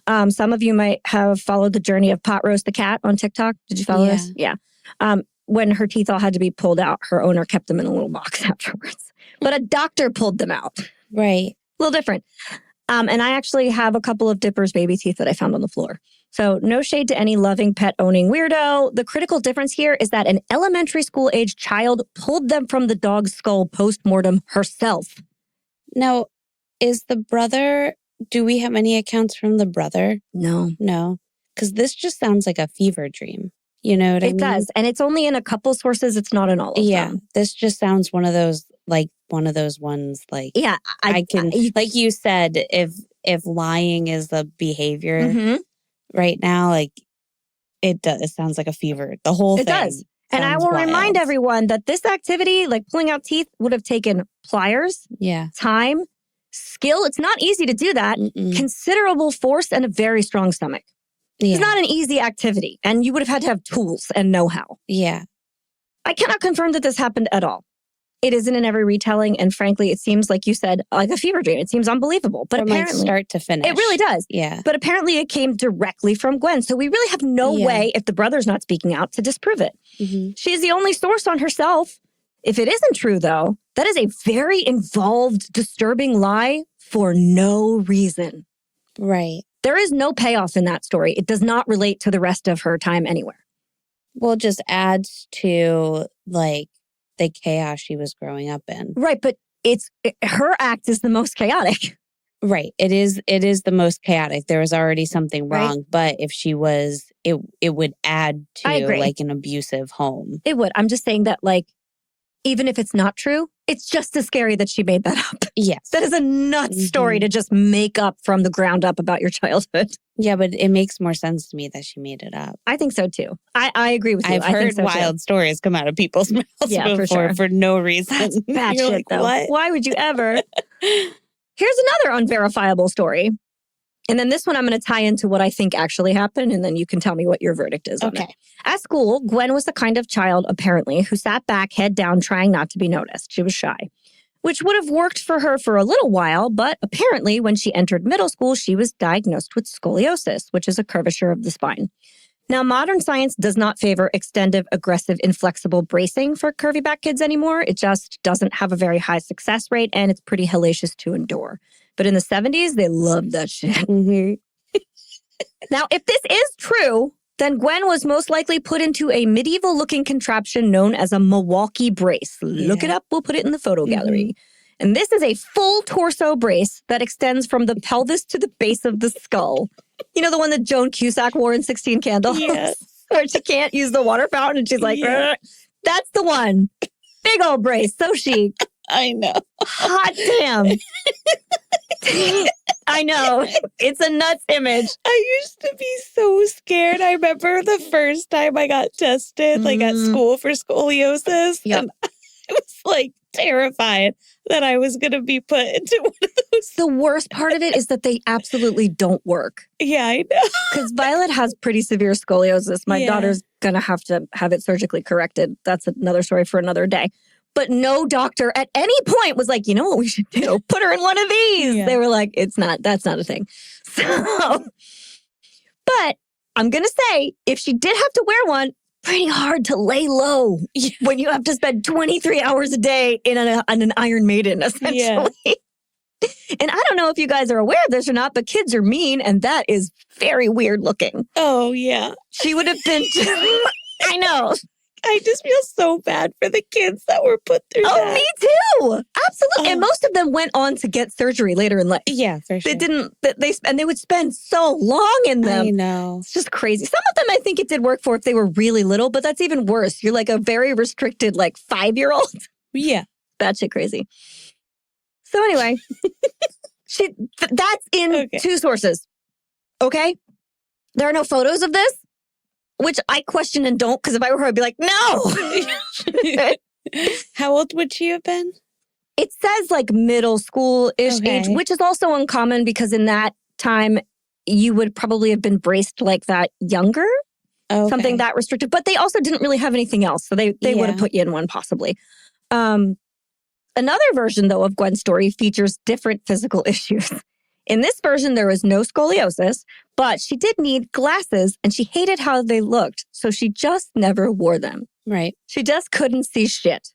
Some of you might have followed the journey of Pot Roast the cat on TikTok. Did you follow this? Yeah. When her teeth all had to be pulled out, her owner kept them in a little box afterwards. But a doctor pulled them out. Right. A little different. And I actually have a couple of Dipper's baby teeth that I found on the floor. So no shade to any loving pet-owning weirdo. The critical difference here is that an elementary school-age child pulled them from the dog's skull post-mortem herself. Now, is the brother, do we have any accounts from the brother? No. No. Because this just sounds like a fever dream. You know what I mean? It does. And it's only in a couple sources. It's not in all of them. Yeah. This just sounds one of those ones like, yeah, I can, like you said, if lying is the behavior right now, like it does. It sounds like a fever. The whole thing. It does. And I will remind everyone that this activity, like pulling out teeth, would have taken pliers, time, skill. It's not easy to do that. Considerable force and a very strong stomach. Yeah. It's not an easy activity, and you would have had to have tools and know-how. Yeah. I cannot confirm that this happened at all. It isn't in every retelling, and frankly, it seems, like you said, like a fever dream. It seems unbelievable. But From apparently, start to finish. It really does. Yeah. But apparently it came directly from Gwen. So we really have no way, if the brother's not speaking out, to disprove it. Mm-hmm. She's the only source on herself. If it isn't true, though, that is a very involved, disturbing lie for no reason. Right. There is no payoff in that story. It does not relate to the rest of her time anywhere. Well, it just adds to, like, the chaos she was growing up in. Right, but her act is the most chaotic. Right. It is the most chaotic. There was already something wrong, Right. but if she was, it would add I to agree. like an abusive home. It would. I'm just saying that, like, even if it's not true, it's just as scary that she made that up. Yes. That is a nuts story to just make up from the ground up about your childhood. Yeah, but it makes more sense to me that she made it up. I think so too. I agree with you. I've I think heard so wild stories come out of people's mouths Yeah, before for no reason. That's bad You're shit, like, though. what? Why would you ever? Here's another unverifiable story. And then this one I'm going to tie into what I think actually happened, and then you can tell me what your verdict is on it. Okay. At school, Gwen was the kind of child, apparently, who sat back, head down, trying not to be noticed. She was shy, which would have worked for her for a little while, but apparently when she entered middle school, she was diagnosed with scoliosis, which is a curvature of the spine. Now, modern science does not favor extended, aggressive, inflexible bracing for curvy back kids anymore. It just doesn't have a very high success rate, and it's pretty hellacious to endure. But in the 70s, they loved that shit. Mm-hmm. Now, if this is true, then Gwen was most likely put into a medieval-looking contraption known as a Milwaukee brace. Look it up. We'll put it in the photo gallery. And this is a full torso brace that extends from the pelvis to the base of the skull. You know, the one that Joan Cusack wore in 16 Candles? Yes. Where she can't use the water fountain and she's like, Yeah. That's the one. Big old brace. So chic. I know. Hot damn. I know. It's a nuts image. I used to be so scared. I remember the first time I got tested, like at school for scoliosis. Yep. And I was like terrified that I was going to be put into one of those. The worst part of it is that they absolutely don't work. Yeah, I know. Because Violet has pretty severe scoliosis. My daughter's going to have it surgically corrected. That's another story for another day. But no doctor at any point was like, you know what we should do? Put her in one of these. Yeah. They were like, that's not a thing. So, but I'm going to say, if she did have to wear one, pretty hard to lay low when you have to spend 23 hours a day in an Iron Maiden, essentially. Yeah. And I don't know if you guys are aware of this or not, but kids are mean, and that is very weird looking. Oh, yeah. She would have been, I know. I just feel so bad for the kids that were put through that. Oh, me too. Absolutely. And most of them went on to get surgery later in life. Yeah, for sure. They would spend so long in them. I know. It's just crazy. Some of them I think it did work for if they were really little, but that's even worse. You're like a very restricted, like 5-year-old. Yeah. That shit crazy. So anyway, that's in 2 sources. Okay? There are no photos of this. Which I question and don't, because if I were her, I'd be like, no. How old would she have been? It says like middle school-ish age, which is also uncommon because in that time, you would probably have been braced like that younger, something that restrictive. But they also didn't really have anything else, so they would have put you in one possibly. Another version, though, of Gwen's story features different physical issues. In this version, there was no scoliosis, but she did need glasses and she hated how they looked, so she just never wore them. Right. She just couldn't see shit.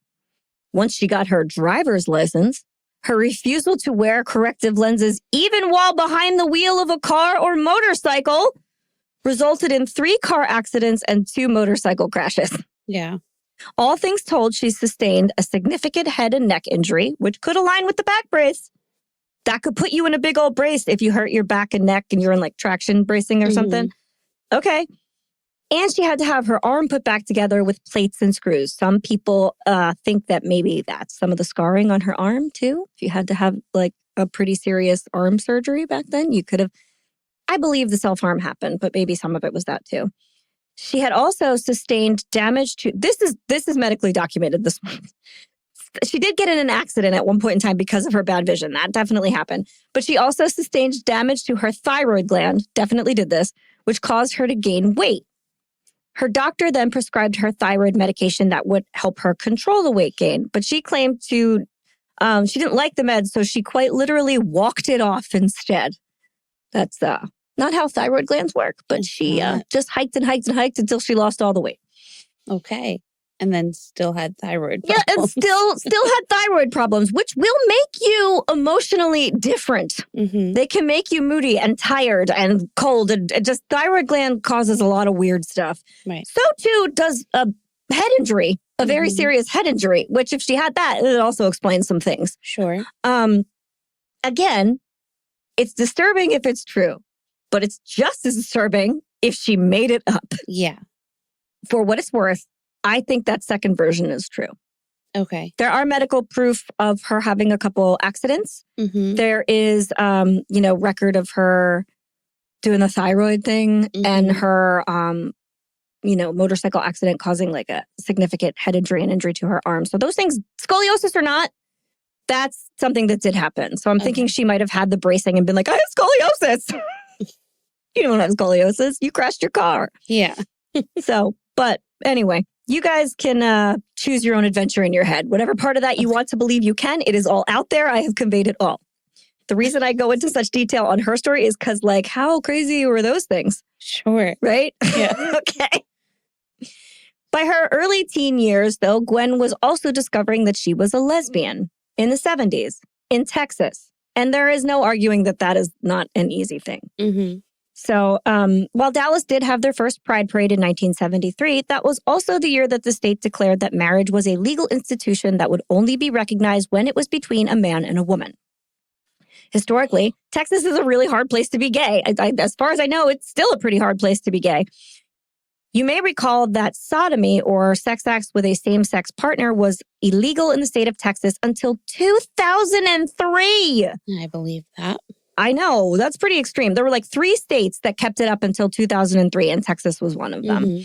Once she got her driver's license, her refusal to wear corrective lenses, even while behind the wheel of a car or motorcycle, resulted in 3 car accidents and 2 motorcycle crashes. Yeah. All things told, she sustained a significant head and neck injury, which could align with the back brace. That could put you in a big old brace if you hurt your back and neck and you're in like traction bracing or something. Okay. And she had to have her arm put back together with plates and screws. Some people think that maybe that's some of the scarring on her arm too. If you had to have like a pretty serious arm surgery back then, you could have. I believe the self-harm happened, but maybe some of it was that too. She had also sustained damage to, this is medically documented, this one. She did get in an accident at one point in time because of her bad vision. That definitely happened. But she also sustained damage to her thyroid gland, definitely did this, which caused her to gain weight. Her doctor then prescribed her thyroid medication that would help her control the weight gain, but she claimed she didn't like the meds, so she quite literally walked it off instead. That's not how thyroid glands work, but she just hiked and hiked and hiked until she lost all the weight. Okay. And then still had thyroid problems. Yeah, and still had thyroid problems, which will make you emotionally different. Mm-hmm. They can make you moody and tired and cold. And just thyroid gland causes a lot of weird stuff. Right. So too does a head injury, a very serious head injury, which if she had that, it also explains some things. Sure. Again, it's disturbing if it's true, but it's just as disturbing if she made it up. Yeah. For what it's worth, I think that second version is true. Okay. There are medical proof of her having a couple accidents. Mm-hmm. There is, record of her doing the thyroid thing and her, motorcycle accident causing like a significant head injury and injury to her arm. So those things, scoliosis or not, that's something that did happen. So I'm thinking she might have had the bracing and been like, I have scoliosis. You don't have scoliosis. You crashed your car. Yeah. But anyway, you guys can choose your own adventure in your head. Whatever part of that you want to believe you can, it is all out there. I have conveyed it all. The reason I go into such detail on her story is because, like, how crazy were those things? Sure. Right? Yeah. Okay. By her early teen years, though, Gwen was also discovering that she was a lesbian in the 70s in Texas. And there is no arguing that that is not an easy thing. Mm-hmm. So while Dallas did have their first Pride Parade in 1973, that was also the year that the state declared that marriage was a legal institution that would only be recognized when it was between a man and a woman. Historically, Texas is a really hard place to be gay. As far as I know, it's still a pretty hard place to be gay. You may recall that sodomy or sex acts with a same-sex partner was illegal in the state of Texas until 2003. I believe that. I know, that's pretty extreme. There were like 3 states that kept it up until 2003, and Texas was one of them. Mm-hmm.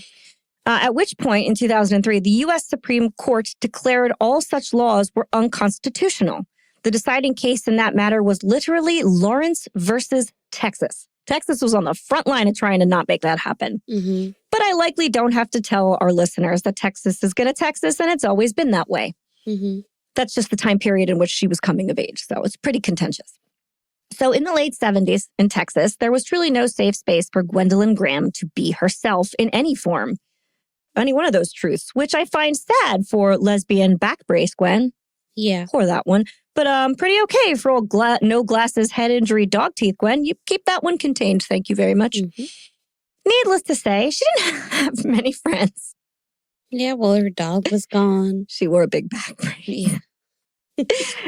At which point, in 2003, the U.S. Supreme Court declared all such laws were unconstitutional. The deciding case in that matter was literally Lawrence versus Texas. Texas was on the front line of trying to not make that happen. Mm-hmm. But I likely don't have to tell our listeners that Texas is going to Texas, and it's always been that way. Mm-hmm. That's just the time period in which she was coming of age, so it's pretty contentious. So in the late 70s in Texas, there was truly no safe space for Gwendolyn Graham to be herself in any form. Any one of those truths, which I find sad for lesbian back brace Gwen. Yeah. Or that one. But pretty okay for old no glasses, head injury, dog teeth Gwen. You keep that one contained. Thank you very much. Mm-hmm. Needless to say, she didn't have many friends. Yeah, well, her dog was gone. She wore a big back brace. Yeah.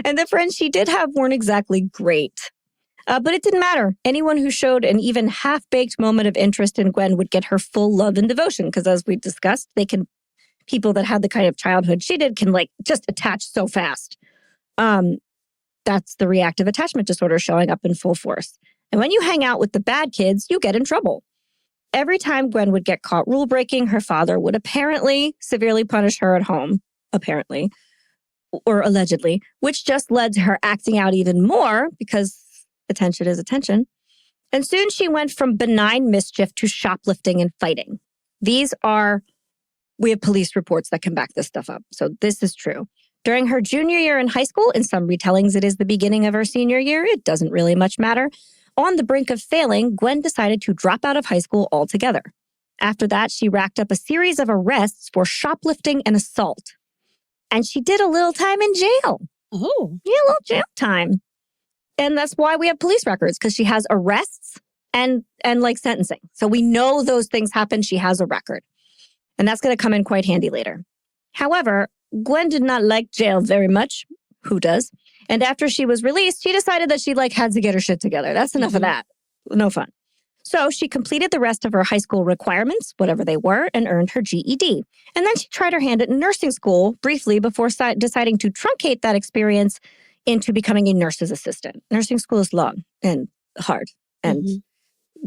And the friends she did have weren't exactly great. But it didn't matter. Anyone who showed an even half-baked moment of interest in Gwen would get her full love and devotion. Because as we discussed, people that had the kind of childhood she did can just attach so fast. That's the reactive attachment disorder showing up in full force. And when you hang out with the bad kids, you get in trouble. Every time Gwen would get caught rule breaking, her father would apparently severely punish her at home, apparently, or allegedly, which just led to her acting out even more because attention is attention. And soon she went from benign mischief to shoplifting and fighting. We have police reports that can back this stuff up. So this is true. During her junior year in high school, in some retellings, it is the beginning of her senior year. It doesn't really much matter. On the brink of failing, Gwen decided to drop out of high school altogether. After that, she racked up a series of arrests for shoplifting and assault. And she did a little time in jail. Oh. Yeah, a little jail time. And that's why we have police records, because she has arrests and sentencing. So we know those things happen. She has a record. And that's going to come in quite handy later. However, Gwen did not like jail very much. Who does? And after she was released, she decided that she had to get her shit together. That's enough of that. No fun. So she completed the rest of her high school requirements, whatever they were, and earned her GED. And then she tried her hand at nursing school briefly before deciding to truncate that experience into becoming a nurse's assistant. Nursing school is long and hard and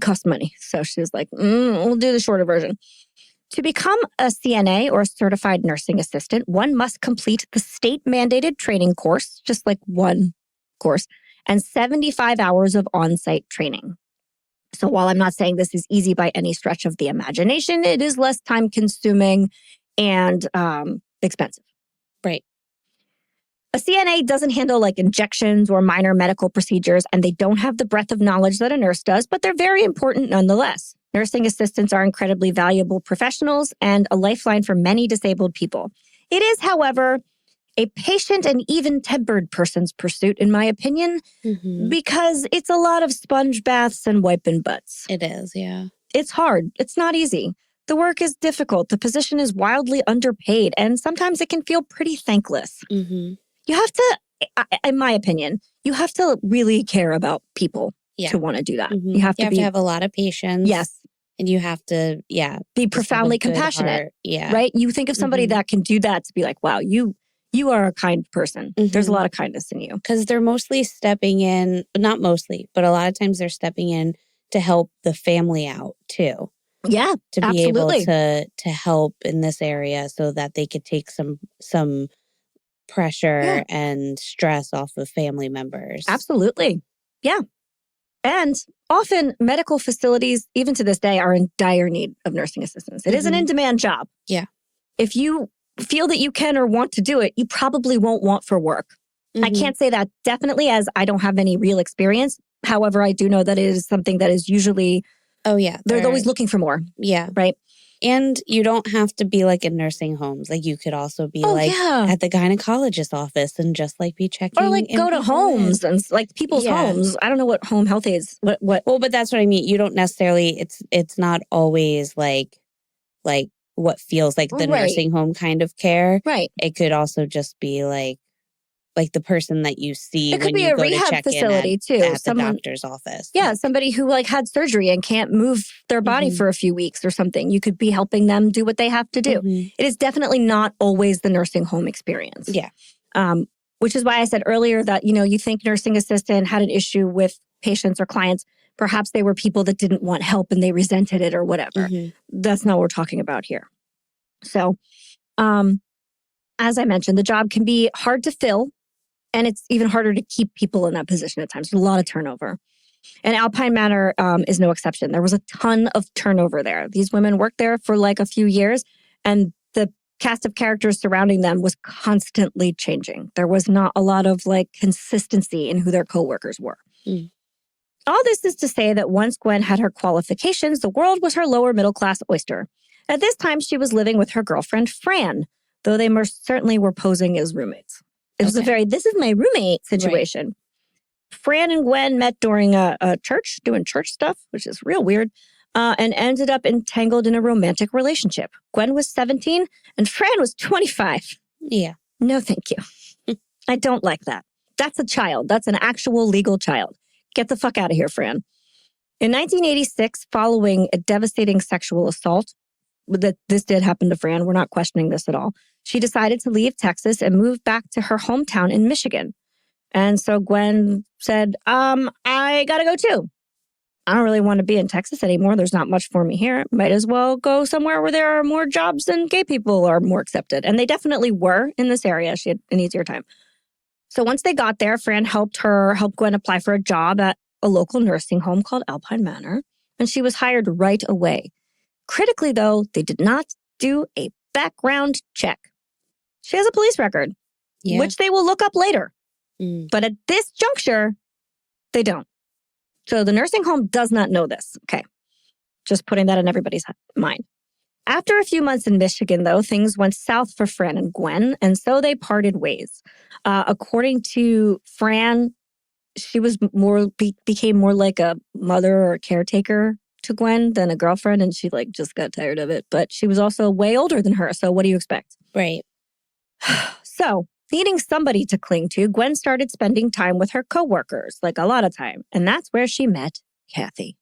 costs money. So she was like, we'll do the shorter version. To become a CNA or a certified nursing assistant, one must complete the state-mandated training course, just like one course, and 75 hours of on-site training. So while I'm not saying this is easy by any stretch of the imagination, it is less time consuming and expensive. Right. A CNA doesn't handle like injections or minor medical procedures, and they don't have the breadth of knowledge that a nurse does, but they're very important nonetheless. Nursing assistants are incredibly valuable professionals and a lifeline for many disabled people. It is, however, a patient and even-tempered person's pursuit, in my opinion, because it's a lot of sponge baths and wiping butts. It is, yeah. It's hard. It's not easy. The work is difficult. The position is wildly underpaid, and sometimes it can feel pretty thankless. You have to, in my opinion, you have to really care about people to want to do that. You have to have a lot of patience. Yes. And you have to, be profoundly compassionate. Right? You think of somebody that can do that to be like, wow, you are a kind person. There's a lot of kindness in you. Because they're mostly stepping in, not mostly, but a lot of times they're stepping in to help the family out too. Yeah, to be able to help in this area so that they could take some pressure and stress off of family members. Absolutely. Yeah. And often medical facilities, even to this day, are in dire need of nursing assistants. It is an in-demand job. Yeah. If you feel that you can or want to do it, you probably won't want for work. I can't say that definitely, as I don't have any real experience. However, I do know that it is something that is usually... Oh, yeah. They're always looking for more. Yeah. Right? And you don't have to be like in nursing homes. Like you could also be at the gynecologist's office and just like be checking. Or like go to homes and like people's homes. I don't know what home health is. What? Well, but that's what I mean. You don't necessarily, it's not always like what feels like the nursing home kind of care. Right. It could also just be like the person that you see it could when be you a go rehab to check facility in too. at the doctor's office. Yeah, somebody who like had surgery and can't move their body for a few weeks or something. You could be helping them do what they have to do. It is definitely not always the nursing home experience. Yeah. Which is why I said earlier that, you think nursing assistant had an issue with patients or clients. Perhaps they were people that didn't want help and they resented it or whatever. That's not what we're talking about here. So, as I mentioned, the job can be hard to fill. And it's even harder to keep people in that position at times. There's a lot of turnover. And Alpine Manor is no exception. There was a ton of turnover there. These women worked there for like a few years, and the cast of characters surrounding them was constantly changing. There was not a lot of like consistency in who their coworkers were. All this is to say that once Gwen had her qualifications, the world was her lower middle class oyster. At this time, she was living with her girlfriend, Fran, though they most certainly were posing as roommates. It was this is my roommate situation. Right. Fran and Gwen met during a church, doing church stuff, which is real weird, and ended up entangled in a romantic relationship. Gwen was 17 and Fran was 25. Yeah. No, thank you. I don't like that. That's a child. That's an actual legal child. Get the fuck out of here, Fran. In 1986, following a devastating sexual assault, this did happen to Fran. We're not questioning this at all. She decided to leave Texas and move back to her hometown in Michigan. And so Gwen said, I gotta go too. I don't really want to be in Texas anymore. There's not much for me here. Might as well go somewhere where there are more jobs and gay people are more accepted. And they definitely were in this area. She had an easier time. So once they got there, Fran helped Gwen apply for a job at a local nursing home called Alpine Manor. And she was hired right away. Critically, though, they did not do a background check. She has a police record, which they will look up later. But at this juncture, they don't. So the nursing home does not know this. Okay. Just putting that in everybody's mind. After a few months in Michigan, though, things went south for Fran and Gwen, and so they parted ways. According to Fran, she was became more like a mother or a caretaker to Gwen than a girlfriend, and she just got tired of it. But she was also way older than her, so what do you expect? Right. So, needing somebody to cling to, Gwen started spending time with her coworkers, like a lot of time, and that's where she met Cathy.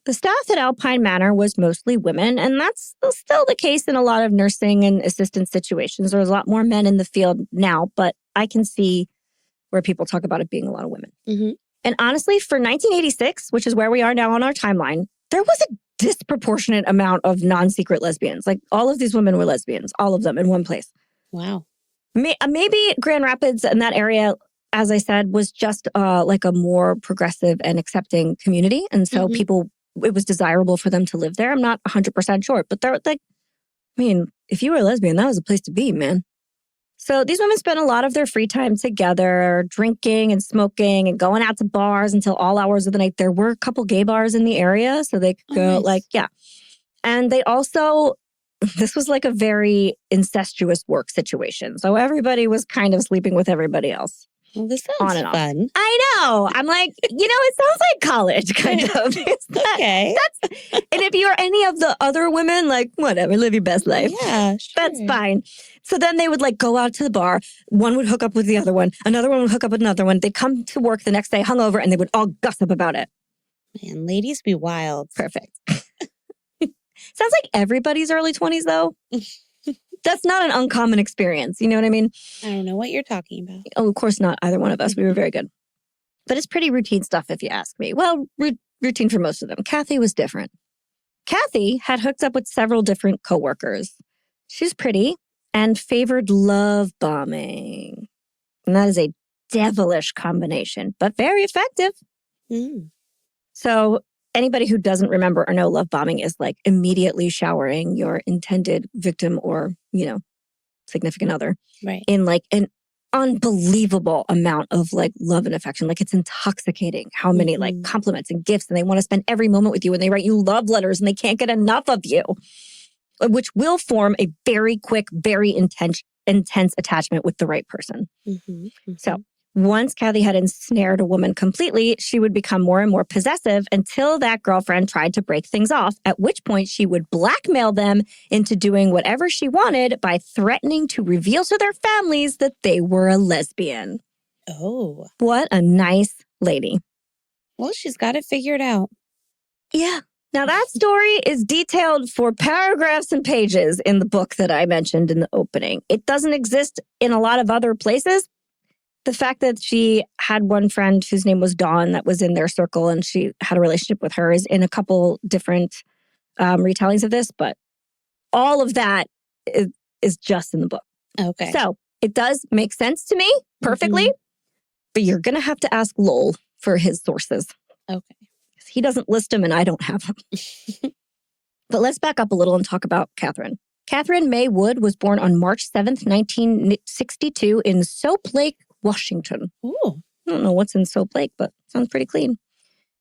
The staff at Alpine Manor was mostly women, and that's still the case in a lot of nursing and assistant situations. There's a lot more men in the field now, but I can see where people talk about it being a lot of women. And honestly, for 1986, which is where we are now on our timeline, there was a disproportionate amount of non-secret lesbians. Like all of these women were lesbians, all of them in one place. Wow. Maybe Grand Rapids and that area, as I said, was just like a more progressive and accepting community. And so people it was desirable for them to live there. I'm not 100% sure, but they're like, I mean, if you were a lesbian, that was a place to be, man. So these women spent a lot of their free time together, drinking and smoking and going out to bars until all hours of the night. There were a couple gay bars in the area, so they could go nice. And they also, this was like a very incestuous work situation. So everybody was kind of sleeping with everybody else. Well, this On sounds and off. fun. I know. I'm like, it sounds like college, kind of. Okay. And if you're any of the other women, like, whatever, live your best life. Yeah, sure. That's fine. So then they would like go out to the bar. One would hook up with the other one. Another one would hook up with another one. They'd come to work the next day hungover and they would all gossip about it. Man, ladies be wild. Perfect. Sounds like everybody's early 20s, though. That's not an uncommon experience. You know what I mean? I don't know what you're talking about. Oh, of course not. Either one of us. We were very good. But it's pretty routine stuff if you ask me. Well, routine for most of them. Cathy was different. Cathy had hooked up with several different coworkers. She's pretty and favored love bombing. And that is a devilish combination, but very effective. Mm. So anybody who doesn't remember or know love bombing is like immediately showering your intended victim or, significant other in like an unbelievable amount of like love and affection. Like it's intoxicating how many like compliments and gifts, and they want to spend every moment with you, and they write you love letters and they can't get enough of you, which will form a very quick, very intense attachment with the right person. So once Cathy had ensnared a woman completely, she would become more and more possessive until that girlfriend tried to break things off, at which point she would blackmail them into doing whatever she wanted by threatening to reveal to their families that they were a lesbian. Oh. What a nice lady. Well, she's got it figured out. Yeah. Now that story is detailed for paragraphs and pages in the book that I mentioned in the opening. It doesn't exist in a lot of other places. The fact that she had one friend whose name was Dawn that was in their circle and she had a relationship with her is in a couple different retellings of this, but all of that is just in the book. Okay. So it does make sense to me perfectly, but you're going to have to ask Lowell for his sources. Okay. He doesn't list them and I don't have them. But let's back up a little and talk about Catherine. Catherine May Wood was born on March 7th, 1962 in Soap Lake, Washington. Ooh. I don't know what's in Soap Lake, but sounds pretty clean.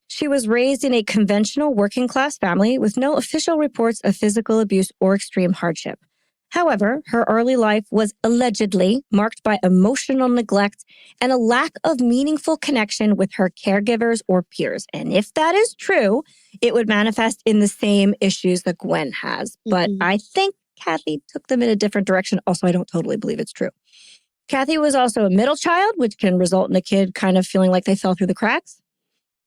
She was raised in a conventional working class family with no official reports of physical abuse or extreme hardship. However, her early life was allegedly marked by emotional neglect and a lack of meaningful connection with her caregivers or peers. And if that is true, it would manifest in the same issues that Gwen has. But I think Cathy took them in a different direction. Also, I don't totally believe it's true. Cathy was also a middle child, which can result in a kid kind of feeling like they fell through the cracks.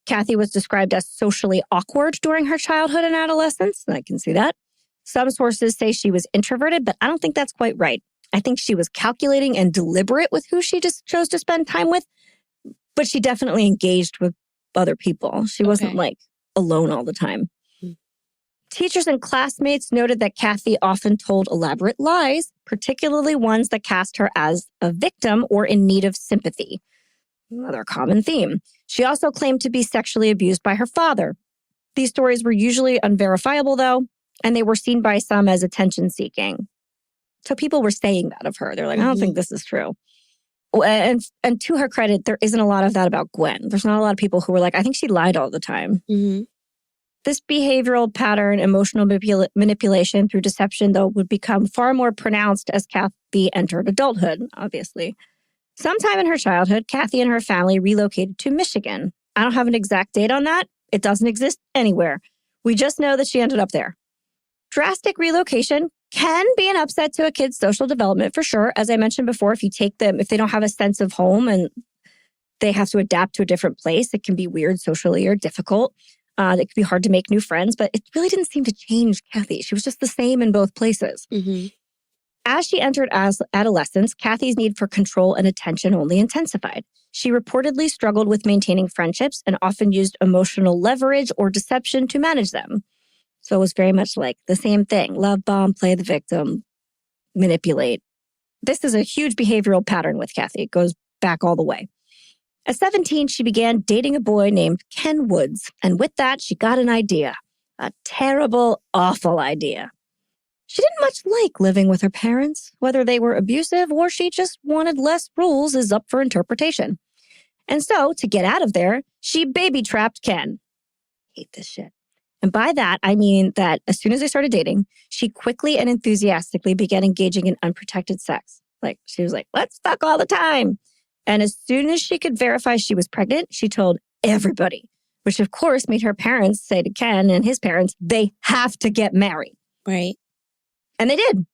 Cathy was described as socially awkward during her childhood and adolescence, and I can see that. Some sources say she was introverted, but I don't think that's quite right. I think she was calculating and deliberate with who she just chose to spend time with, but she definitely engaged with other people. She wasn't like alone all the time. Teachers and classmates noted that Cathy often told elaborate lies, particularly ones that cast her as a victim or in need of sympathy. Another common theme. She also claimed to be sexually abused by her father. These stories were usually unverifiable, though, and they were seen by some as attention-seeking. So people were saying that of her. They're like, I don't think this is true. And to her credit, there isn't a lot of that about Gwen. There's not a lot of people who were like, I think she lied all the time. This behavioral pattern, emotional manipulation through deception, though, would become far more pronounced as Cathy entered adulthood, obviously. Sometime in her childhood, Cathy and her family relocated to Michigan. I don't have an exact date on that. It doesn't exist anywhere. We just know that she ended up there. Drastic relocation can be an upset to a kid's social development for sure. As I mentioned before, if they don't have a sense of home and they have to adapt to a different place, it can be weird socially or difficult. It could be hard to make new friends, but it really didn't seem to change Cathy. She was just the same in both places. As she entered adolescence, Cathy's need for control and attention only intensified. She reportedly struggled with maintaining friendships and often used emotional leverage or deception to manage them. So it was very much like the same thing. Love bomb, play the victim, manipulate. This is a huge behavioral pattern with Cathy. It goes back all the way. At 17, she began dating a boy named Ken Woods. And with that, she got an idea. A terrible, awful idea. She didn't much like living with her parents. Whether they were abusive or she just wanted less rules is up for interpretation. And so, to get out of there, she baby-trapped Ken. Hate this shit. And by that, I mean that as soon as they started dating, she quickly and enthusiastically began engaging in unprotected sex. Like, she was like, let's fuck all the time. And as soon as she could verify she was pregnant, she told everybody, which of course made her parents say to Ken and his parents, they have to get married. Right. And they did,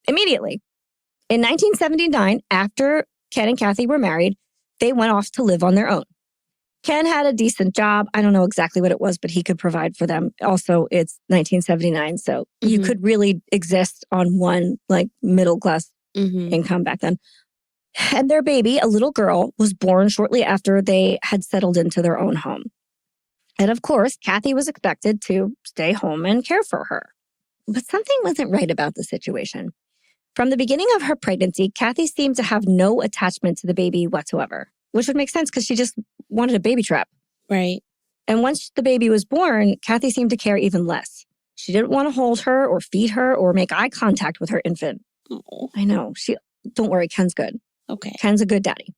immediately. In 1979, after Ken and Cathy were married, they went off to live on their own. Ken had a decent job. I don't know exactly what it was, but he could provide for them. Also, it's 1979, so you could really exist on one like middle class income back then. And their baby, a little girl, was born shortly after they had settled into their own home. And of course, Cathy was expected to stay home and care for her. But something wasn't right about the situation. From the beginning of her pregnancy, Cathy seemed to have no attachment to the baby whatsoever, which would make sense because she just wanted a baby trap. Right. And once the baby was born, Cathy seemed to care even less. She didn't want to hold her or feed her or make eye contact with her infant. Oh. I know. Don't worry, Ken's good. Okay. Ken's a good daddy.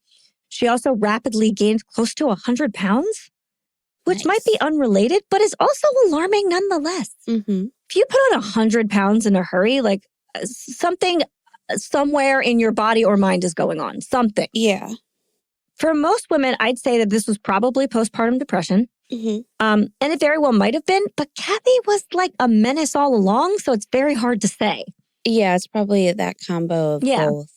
She also rapidly gained close to 100 pounds, which might be unrelated, but is also alarming nonetheless. If you put on 100 pounds in a hurry, like something somewhere in your body or mind is going on. Something. Yeah. For most women, I'd say that this was probably postpartum depression. And it very well might have been, but Cathy was like a menace all along, so it's very hard to say. Yeah, it's probably that combo of both.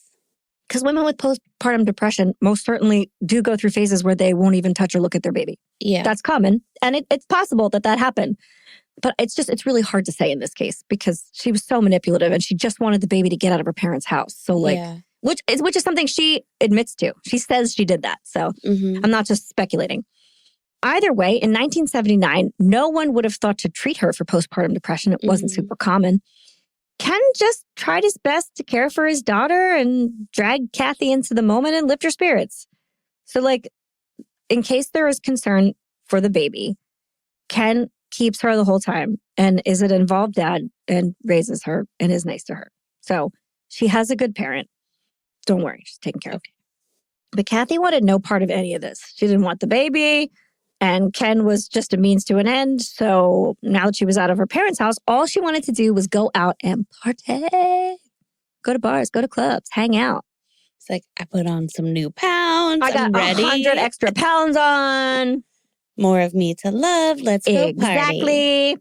Because women with postpartum depression most certainly do go through phases where they won't even touch or look at their baby. Yeah. That's common. And it's possible that happened. But it's really hard to say in this case because she was so manipulative and she just wanted the baby to get out of her parents' house. So which is something she admits to. She says she did that. So I'm not just speculating. Either way, in 1979, no one would have thought to treat her for postpartum depression. It wasn't super common. Ken just tried his best to care for his daughter and drag Cathy into the moment and lift her spirits. So like, in case there is concern for the baby, Ken keeps her the whole time and is an involved dad and raises her and is nice to her. So she has a good parent. Don't worry, she's taken care of. But Cathy wanted no part of any of this. She didn't want the baby. And Ken was just a means to an end. So now that she was out of her parents' house, all she wanted to do was go out and party. Go to bars, go to clubs, hang out. It's like, I put on some new pounds. I got 100 extra pounds on. More of me to love. Let's go party. Exactly.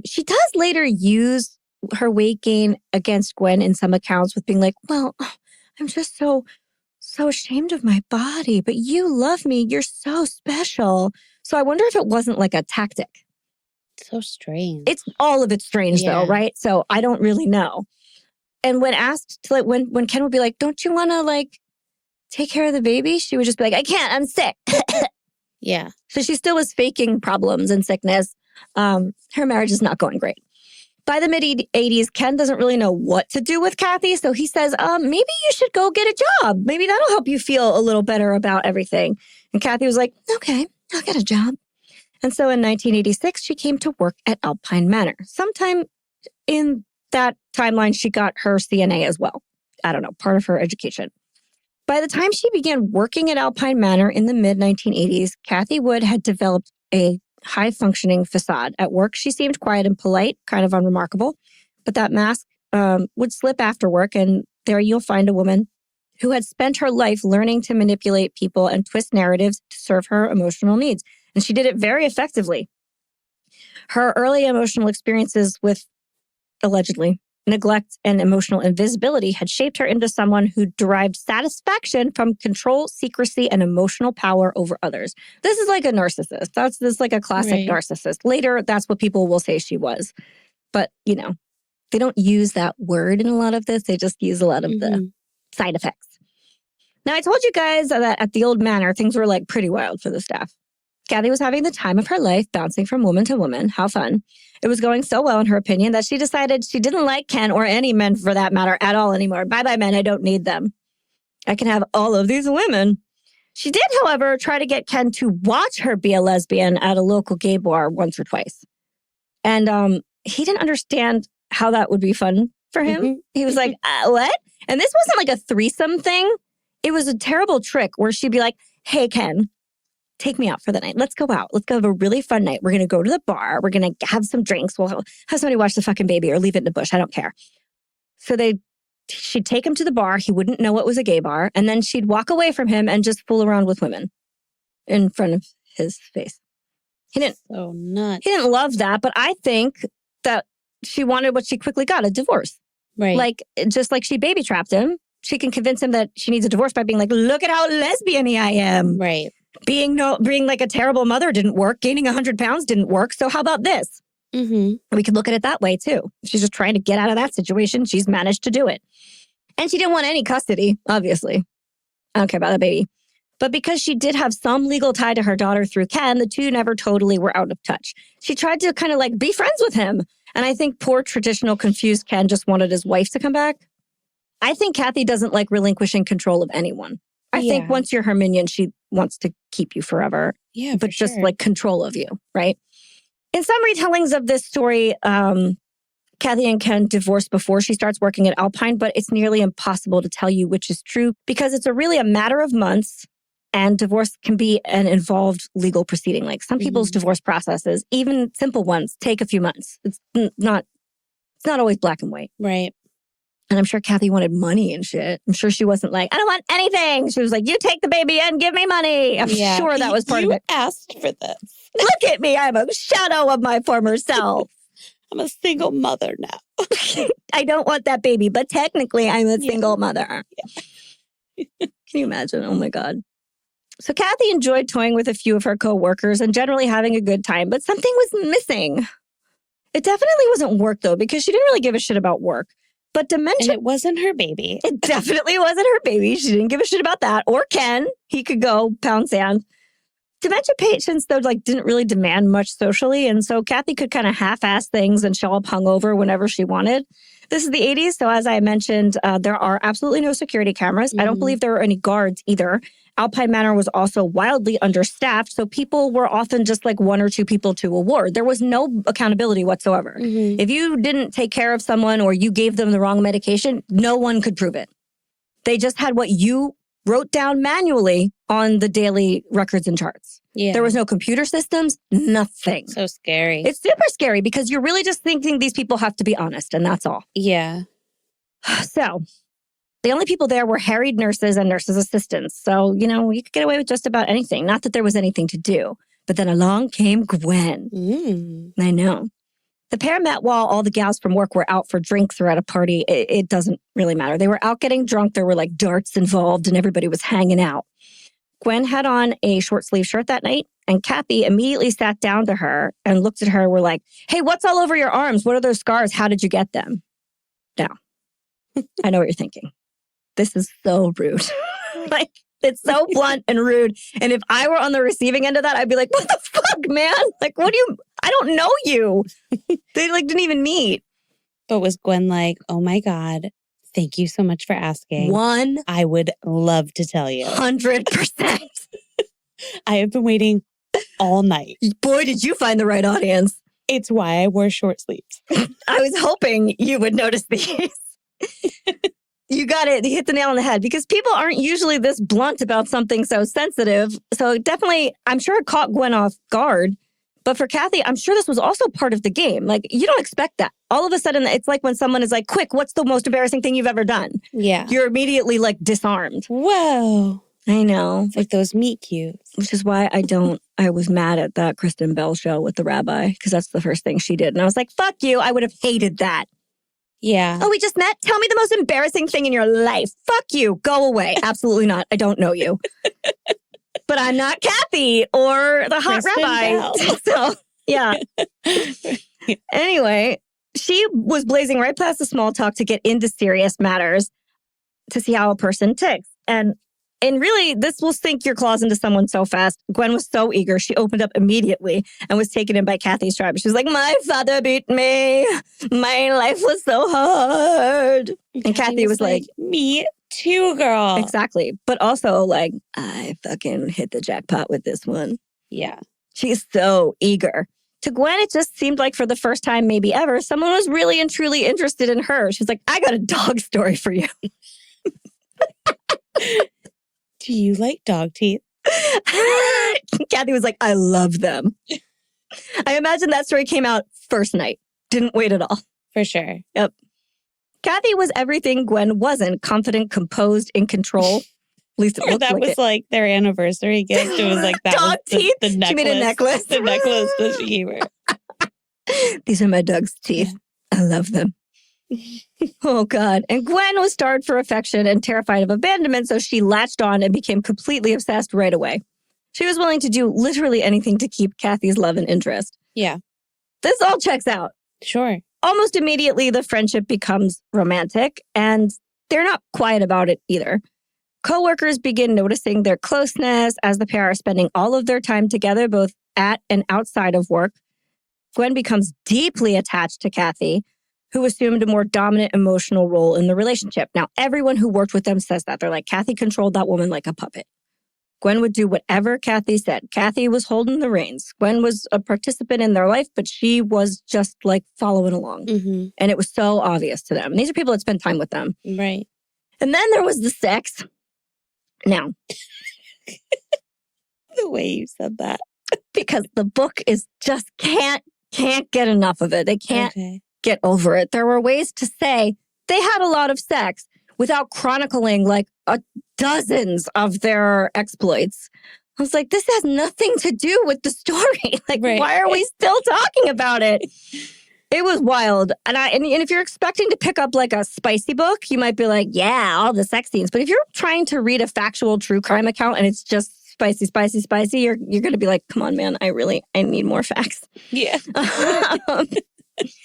She does later use her weight gain against Gwen in some accounts with being like, well, I'm just so ashamed of my body, but you love me. You're so special. So I wonder if it wasn't like a tactic. So strange. It's all of it strange though, right? So I don't really know. And when asked to like, when Ken would be like, don't you want to like take care of the baby? She would just be like, I can't, I'm sick. Yeah. So she still was faking problems and sickness. Her marriage is not going great. By the mid-80s, Ken doesn't really know what to do with Cathy. So he says, maybe you should go get a job. Maybe that'll help you feel a little better about everything. And Cathy was like, okay, I'll get a job. And so in 1986, she came to work at Alpine Manor. Sometime in that timeline, she got her CNA as well. I don't know, part of her education. By the time she began working at Alpine Manor in the mid-1980s, Cathy Wood had developed a high-functioning facade. At work, she seemed quiet and polite, kind of unremarkable. But that mask would slip after work, and there you'll find a woman who had spent her life learning to manipulate people and twist narratives to serve her emotional needs. And she did it very effectively. Her early emotional experiences with, allegedly, neglect and emotional invisibility had shaped her into someone who derived satisfaction from control, secrecy, and emotional power over others. This is like a narcissist. This is like a classic narcissist. Later, that's what people will say she was. But, you know, they don't use that word in a lot of this. They just use a lot of the side effects. Now, I told you guys that at the old manor, things were like pretty wild for the staff. Cathy was having the time of her life, bouncing from woman to woman. How fun. It was going so well, in her opinion, that she decided she didn't like Ken or any men for that matter at all anymore. Bye-bye, men. I don't need them. I can have all of these women. She did, however, try to get Ken to watch her be a lesbian at a local gay bar once or twice. And he didn't understand how that would be fun for him. Mm-hmm. He was like, what? And this wasn't like a threesome thing. It was a terrible trick where she'd be like, hey, Ken, take me out for the night. Let's go out. Let's go have a really fun night. We're going to go to the bar. We're going to have some drinks. We'll have somebody watch the fucking baby or leave it in the bush. I don't care. So she'd take him to the bar. He wouldn't know it was a gay bar. And then she'd walk away from him and just fool around with women in front of his face. He didn't love that, but I think that she wanted what she quickly got, a divorce. Right. Like, just like she baby trapped him, she can convince him that she needs a divorce by being like, look at how lesbian-y I am. Right. Being like a terrible mother didn't work. Gaining 100 pounds didn't work. So how about this? Mm-hmm. We could look at it that way too. She's just trying to get out of that situation. She's managed to do it. And she didn't want any custody, obviously. I don't care about the baby. But because she did have some legal tie to her daughter through Ken, the two never totally were out of touch. She tried to kind of like be friends with him. And I think poor traditional confused Ken just wanted his wife to come back. I think Cathy doesn't like relinquishing control of anyone. I think once you're her minion, she wants to keep you forever. Yeah, but just like control of you, right? In some retellings of this story, Cathy and Ken divorced before she starts working at Alpine, but it's nearly impossible to tell you which is true because it's really a matter of months, and divorce can be an involved legal proceeding. Like some people's divorce processes, even simple ones, take a few months. It's not always black and white. Right. And I'm sure Cathy wanted money and shit. I'm sure she wasn't like, I don't want anything. She was like, you take the baby and give me money. I'm sure that was part of it. You asked for this. Look at me. I'm a shadow of my former self. I'm a single mother now. I don't want that baby, but technically I'm a single mother. Yeah. Can you imagine? Oh my God. So Cathy enjoyed toying with a few of her co-workers and generally having a good time, but something was missing. It definitely wasn't work though, because she didn't really give a shit about work. But dementia... And it wasn't her baby. It definitely wasn't her baby. She didn't give a shit about that. Or Ken. He could go pound sand. Dementia patients, though, didn't really demand much socially. And so Cathy could kind of half-ass things and show up hungover whenever she wanted. This is the 80s. So as I mentioned, there are absolutely no security cameras. I don't believe there were any guards either. Alpine Manor was also wildly understaffed. So people were often just like one or two people to a ward. There was no accountability whatsoever. If you didn't take care of someone or you gave them the wrong medication, no one could prove it. They just had what you wrote down manually on the daily records and charts. Yeah. There was no computer systems, nothing. So scary. It's super scary because you're really just thinking these people have to be honest, and that's all. Yeah. So the only people there were harried nurses and nurses' assistants. So, you could get away with just about anything. Not that there was anything to do. But then along came Gwen. I know. The pair met while all the gals from work were out for drinks or at a party. It doesn't really matter. They were out getting drunk. There were like darts involved and everybody was hanging out. Gwen had on a short sleeve shirt that night, and Cathy immediately sat down to her and looked at her and were like, hey, what's all over your arms? What are those scars? How did you get them? Now, I know what you're thinking. This is so rude. Like, it's so blunt and rude. And if I were on the receiving end of that, I'd be like, what the fuck, man? Like, I don't know you. They didn't even meet. But was Gwen like, oh my God, thank you so much for asking. I would love to tell you. 100%. I have been waiting all night. Boy, did you find the right audience. It's why I wore short sleeves. I was hoping you would notice these. You got it. You hit the nail on the head because people aren't usually this blunt about something so sensitive. So definitely, I'm sure it caught Gwen off guard. But for Cathy, I'm sure this was also part of the game. Like, you don't expect that. All of a sudden, it's like when someone is like, quick, what's the most embarrassing thing you've ever done? Yeah. You're immediately like disarmed. Whoa. I know. It's like those meet cutes. Which is why I was mad at that Kristen Bell show with the rabbi because that's the first thing she did. And I was like, fuck you. I would have hated that. Yeah. Oh, we just met? Tell me the most embarrassing thing in your life. Fuck you. Go away. Absolutely not. I don't know you. But I'm not Cathy or the hot Kristen rabbi. Bell. So, yeah. Anyway, she was blazing right past the small talk to get into serious matters to see how a person ticks. And really, this will sink your claws into someone so fast. Gwen was so eager. She opened up immediately and was taken in by Cathy's tribe. She was like, my father beat me. My life was so hard. And Cathy was like, me too, girl. Exactly. But also, like, I fucking hit the jackpot with this one. Yeah. She's so eager. To Gwen, it just seemed like for the first time, maybe ever, someone was really and truly interested in her. She's like, I got a dog story for you. Do you like dog teeth? Cathy was like, I love them. I imagine that story came out first night. Didn't wait at all. For sure. Yep. Cathy was everything Gwen wasn't. Confident, composed, in control. At least it looked that like was it. like their anniversary gift. It was like that dog was teeth. The necklace. She made a necklace. The necklace that she gave her. These are my dog's teeth. Yeah. I love them. Oh, God. And Gwen was starved for affection and terrified of abandonment, so she latched on and became completely obsessed right away. She was willing to do literally anything to keep Cathy's love and interest. Yeah. This all checks out. Sure. Almost immediately, the friendship becomes romantic, and they're not quiet about it either. Coworkers begin noticing their closeness as the pair are spending all of their time together, both at and outside of work. Gwen becomes deeply attached to Cathy, who assumed a more dominant emotional role in the relationship. Now, everyone who worked with them says that. They're like, Cathy controlled that woman like a puppet. Gwen would do whatever Cathy said. Cathy was holding the reins. Gwen was a participant in their life, but she was just like following along. Mm-hmm. And it was so obvious to them. And these are people that spend time with them. Right. And then there was the sex. Now, the way you said that. Because the book is just can't get enough of it. They can't get over it. There were ways to say they had a lot of sex without chronicling like dozens of their exploits. I was like, this has nothing to do with the story. Like, why are we still talking about it? It was wild. And if you're expecting to pick up like a spicy book, you might be like, yeah, all the sex scenes. But if you're trying to read a factual true crime account and it's just spicy, you're going to be like, come on, man, I need more facts. Yeah.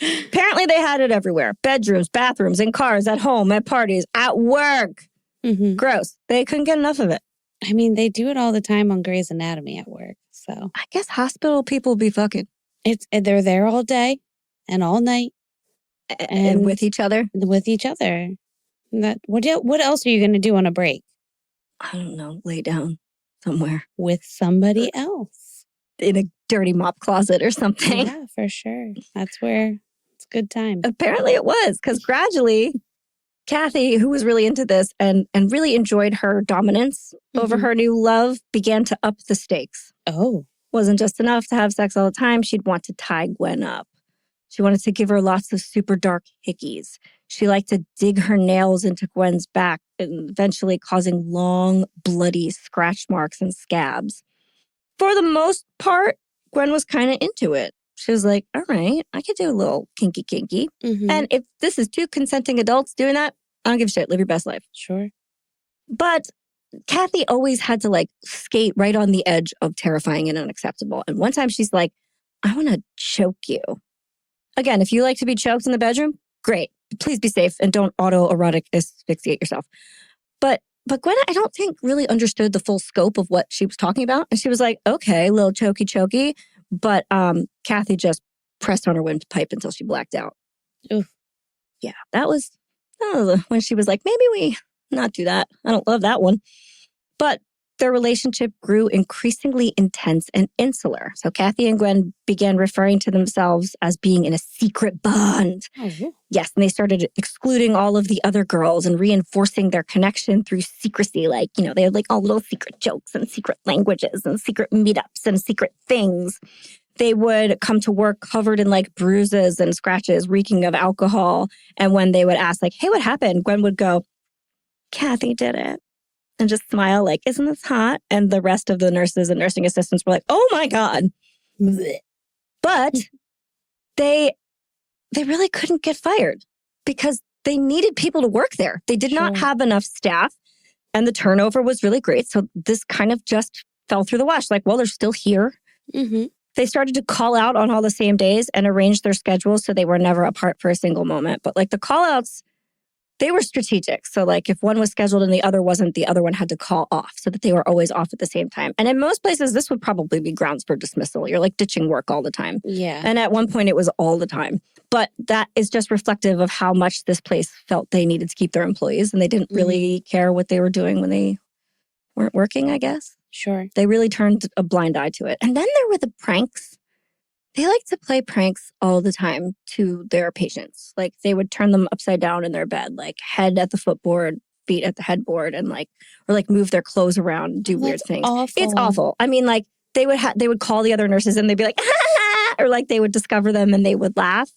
Apparently they had it everywhere. Bedrooms, bathrooms, in cars, at home, at parties, at work. Mm-hmm. Gross. They couldn't get enough of it. I mean, they do it all the time on Grey's Anatomy at work. So I guess hospital people be fucking. They're there all day and all night. And with each other? With each other. What else are you going to do on a break? I don't know. Lay down somewhere. With somebody else. In a dirty mop closet or something. Yeah, for sure. That's where it's a good time. Apparently it was, because gradually, Cathy, who was really into this and really enjoyed her dominance over her new love, began to up the stakes. Oh. Wasn't just enough to have sex all the time. She'd want to tie Gwen up. She wanted to give her lots of super dark hickeys. She liked to dig her nails into Gwen's back, and eventually causing long, bloody scratch marks and scabs. For the most part, Gwen was kind of into it. She was like, all right, I could do a little kinky. Mm-hmm. And if this is two consenting adults doing that, I don't give a shit. Live your best life. Sure. But Cathy always had to like skate right on the edge of terrifying and unacceptable. And one time she's like, I want to choke you. Again, if you like to be choked in the bedroom, great. Please be safe and don't autoerotic asphyxiate yourself. But Gwen, I don't think really understood the full scope of what she was talking about. And she was like, okay, little chokey. But Cathy just pressed on her windpipe until she blacked out. Oof. Yeah, that was when she was like, maybe we not do that. I don't love that one. But their relationship grew increasingly intense and insular. So Cathy and Gwen began referring to themselves as being in a secret bond. Oh. Yes, and they started excluding all of the other girls and reinforcing their connection through secrecy. Like, they had like all little secret jokes and secret languages and secret meetups and secret things. They would come to work covered in like bruises and scratches, reeking of alcohol. And when they would ask like, hey, what happened? Gwen would go, Cathy did it. And just smile like, isn't this hot? And the rest of the nurses and nursing assistants were like, oh my God. But they really couldn't get fired because they needed people to work there. They did not have enough staff and the turnover was really great. So this kind of just fell through the wash. Like, well, they're still here. Mm-hmm. They started to call out on all the same days and arrange their schedules so they were never apart for a single moment. But like the call outs they were strategic. So like if one was scheduled and the other wasn't, the other one had to call off so that they were always off at the same time. And in most places, this would probably be grounds for dismissal. You're like ditching work all the time. Yeah. And at one point it was all the time. But that is just reflective of how much this place felt they needed to keep their employees. And they didn't really care what they were doing when they weren't working, I guess. Sure. They really turned a blind eye to it. And then there were the pranks. They like to play pranks all the time to their patients. Like they would turn them upside down in their bed, like head at the footboard, feet at the headboard, and or move their clothes around and do weird things. Awful. It's awful. I mean, like they would call the other nurses and they'd be like, or like they would discover them and they would laugh.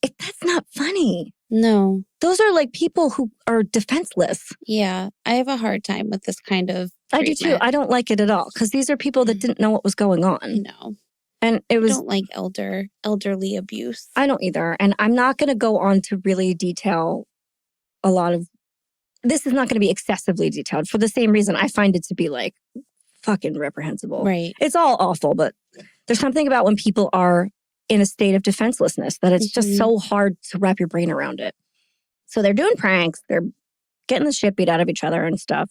That's not funny. No. Those are like people who are defenseless. Yeah. I have a hard time with this kind of treatment. I do too. I don't like it at all because these are people that didn't know what was going on. No. And it was. I don't like elderly abuse. I don't either. And I'm not going to go on to really detail a lot of. This is not going to be excessively detailed for the same reason I find it to be like fucking reprehensible. Right. It's all awful, but there's something about when people are in a state of defenselessness that it's just so hard to wrap your brain around it. So they're doing pranks. They're getting the shit beat out of each other and stuff.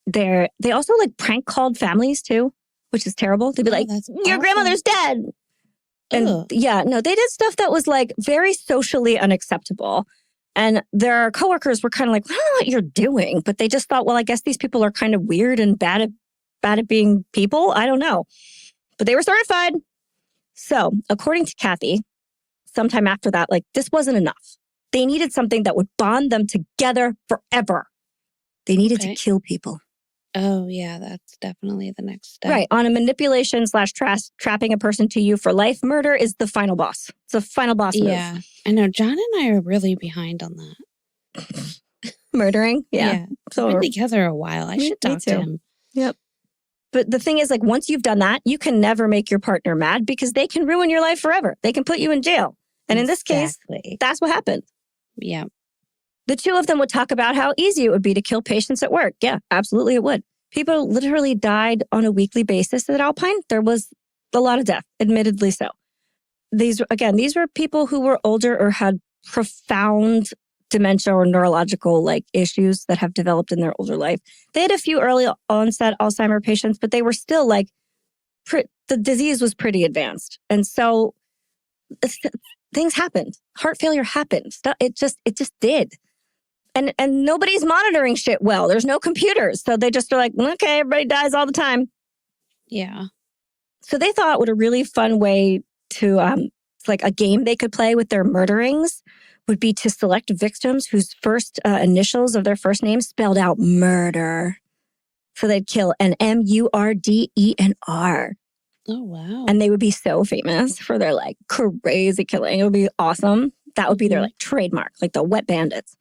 They also like prank called families too, which is terrible. They'd be like, your grandmother's dead. And they did stuff that was like very socially unacceptable. And their coworkers were kind of like, I don't know what you're doing. But they just thought, well, I guess these people are kind of weird and bad at being people. I don't know. But they were certified. So according to Cathy, sometime after that, like this wasn't enough. They needed something that would bond them together forever. They needed to kill people. Oh, yeah, that's definitely the next step. Right. On a manipulation / trapping a person to you for life, murder is the final boss. It's a final boss move. Yeah. I know. John and I are really behind on that. Murdering? Yeah. So we've been together a while. I should talk to him. Yep. But the thing is, like, once you've done that, you can never make your partner mad because they can ruin your life forever. They can put you in jail. And in this case, that's what happened. Yeah. The two of them would talk about how easy it would be to kill patients at work. Yeah, absolutely it would. People literally died on a weekly basis at Alpine. There was a lot of death, admittedly so. These were people who were older or had profound dementia or neurological like issues that have developed in their older life. They had a few early onset Alzheimer patients, but they were still like, the disease was pretty advanced. And so things happened. Heart failure happened. It just did. And nobody's monitoring shit well. There's no computers. So they just are like, okay, everybody dies all the time. Yeah. So they thought what a really fun way to, like a game they could play with their murderings would be to select victims whose first initials of their first name spelled out murder. So they'd kill an MURDENR. Oh, wow. And they would be so famous for their like crazy killing. It would be awesome. That would be their like trademark, like the wet bandits.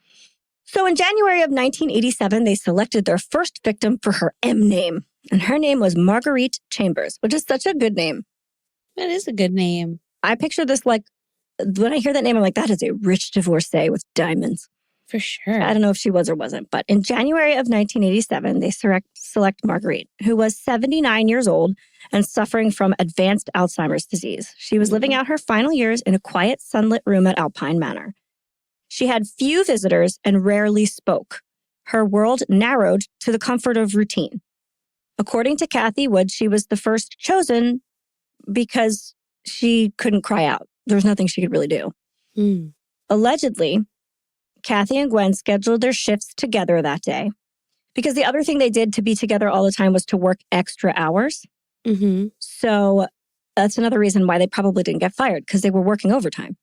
So in January of 1987, they selected their first victim for her M name. And her name was Marguerite Chambers, which is such a good name. That is a good name. I picture this like, when I hear that name, I'm like, that is a rich divorcee with diamonds. For sure. I don't know if she was or wasn't. But in January of 1987, they select Marguerite, who was 79 years old and suffering from advanced Alzheimer's disease. She was living out her final years in a quiet, sunlit room at Alpine Manor. She had few visitors and rarely spoke. Her world narrowed to the comfort of routine. According to Cathy Wood, she was the first chosen because she couldn't cry out. There was nothing she could really do. Allegedly, Cathy and Gwen scheduled their shifts together that day because the other thing they did to be together all the time was to work extra hours. So that's another reason why they probably didn't get fired, because they were working overtime.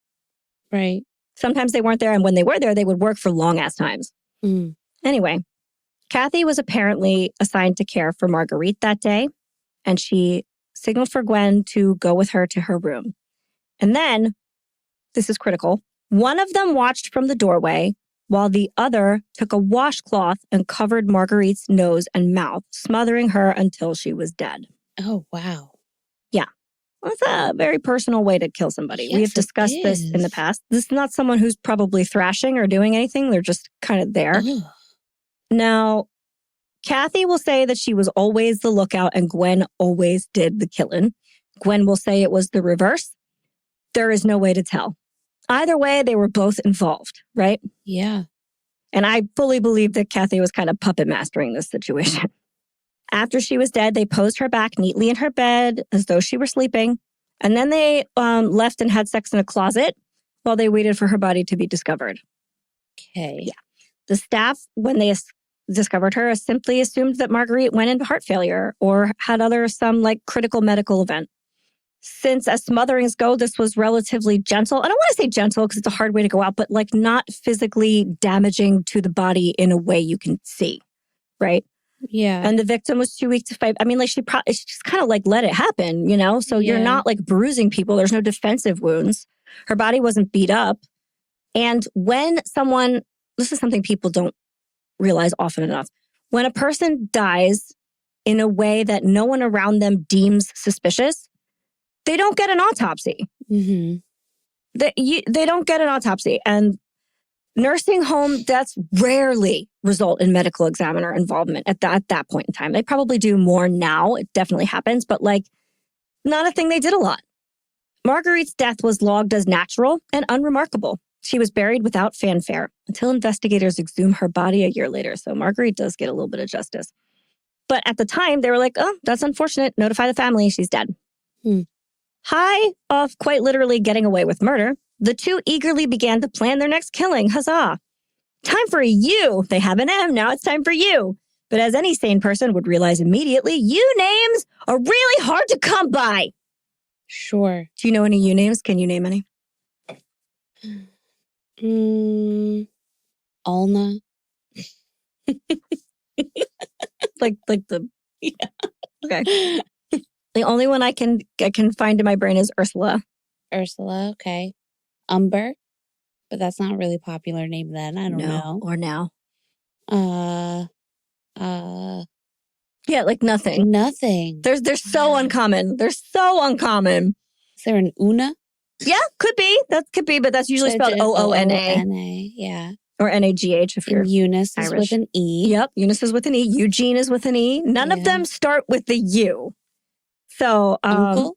Right. Sometimes they weren't there, and when they were there, they would work for long-ass times. Anyway, Cathy was apparently assigned to care for Marguerite that day, and she signaled for Gwen to go with her to her room. And then, this is critical, one of them watched from the doorway while the other took a washcloth and covered Marguerite's nose and mouth, smothering her until she was dead. Oh, wow. Yeah. That's a very personal way to kill somebody. Yes, We have discussed this in the past. This is not someone who's probably thrashing or doing anything. They're just kind of there. Now, Cathy will say that she was always the lookout and Gwen always did the killing. Gwen will say it was the reverse. There is no way to tell. Either way, they were both involved, right? Yeah. And I fully believe that Cathy was kind of puppet mastering this situation. After she was dead, they posed her back neatly in her bed as though she were sleeping. And then they left and had sex in a closet while they waited for her body to be discovered. Okay. Yeah. The staff, when they discovered her, simply assumed that Marguerite went into heart failure or had some like critical medical event. Since as smotherings go, this was relatively gentle. I don't want to say gentle because it's a hard way to go out, but like not physically damaging to the body in a way you can see, right? Yeah. And the victim was too weak to fight. I mean, like she just kind of like let it happen, you know? So you're not like bruising people. There's no defensive wounds. Her body wasn't beat up. And when this is something people don't realize often enough. When a person dies in a way that no one around them deems suspicious, they don't get an autopsy. Mm-hmm. They don't get an autopsy. And nursing home deaths rarely result in medical examiner involvement at that point in time. They probably do more now. It definitely happens, but like not a thing they did a lot. Marguerite's death was logged as natural and unremarkable. She was buried without fanfare until investigators exhumed her body a year later. So Marguerite does get a little bit of justice. But at the time, they were like, oh, that's unfortunate. Notify the family. She's dead. High off quite literally getting away with murder, the two eagerly began to plan their next killing. Huzzah. Time for a U. They have an M. Now it's time for you. But as any sane person would realize immediately, U names are really hard to come by. Sure. Do you know any U names? Can you name any? Alna. like the... Yeah. Okay. The only one I can find in my brain is Ursula. Ursula, okay. Umber, but that's not a really popular name then. I don't know. Or now. Yeah, like nothing. Nothing. They're so uncommon. They're so uncommon. Is there an Una? Yeah, could be. That could be, but that's usually spelled Oona. Oona, yeah. Or Nagh if you're and Eunice Irish. Is with an E. Yep, Eunice is with an E. Eugene is with an E. None of them start with the U. So, Uncle?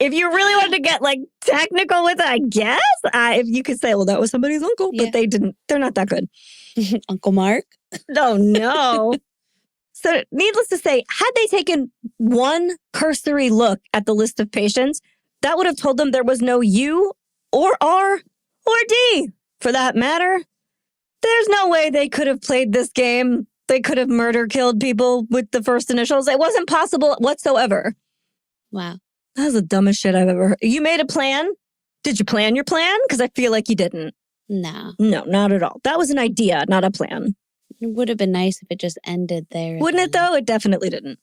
If you really wanted to get like technical with it, I guess, if you could say, well, that was somebody's uncle, but they didn't. They're not that good. Uncle Mark? No. So needless to say, had they taken one cursory look at the list of patients, that would have told them there was no U or R or D. For that matter, there's no way they could have played this game. They could have killed people with the first initials. It wasn't possible whatsoever. Wow. That was the dumbest shit I've ever heard. You made a plan? Did you plan your plan? Because I feel like you didn't. No. No, not at all. That was an idea, not a plan. It would have been nice if it just ended there. Wouldn't it, though? It definitely didn't.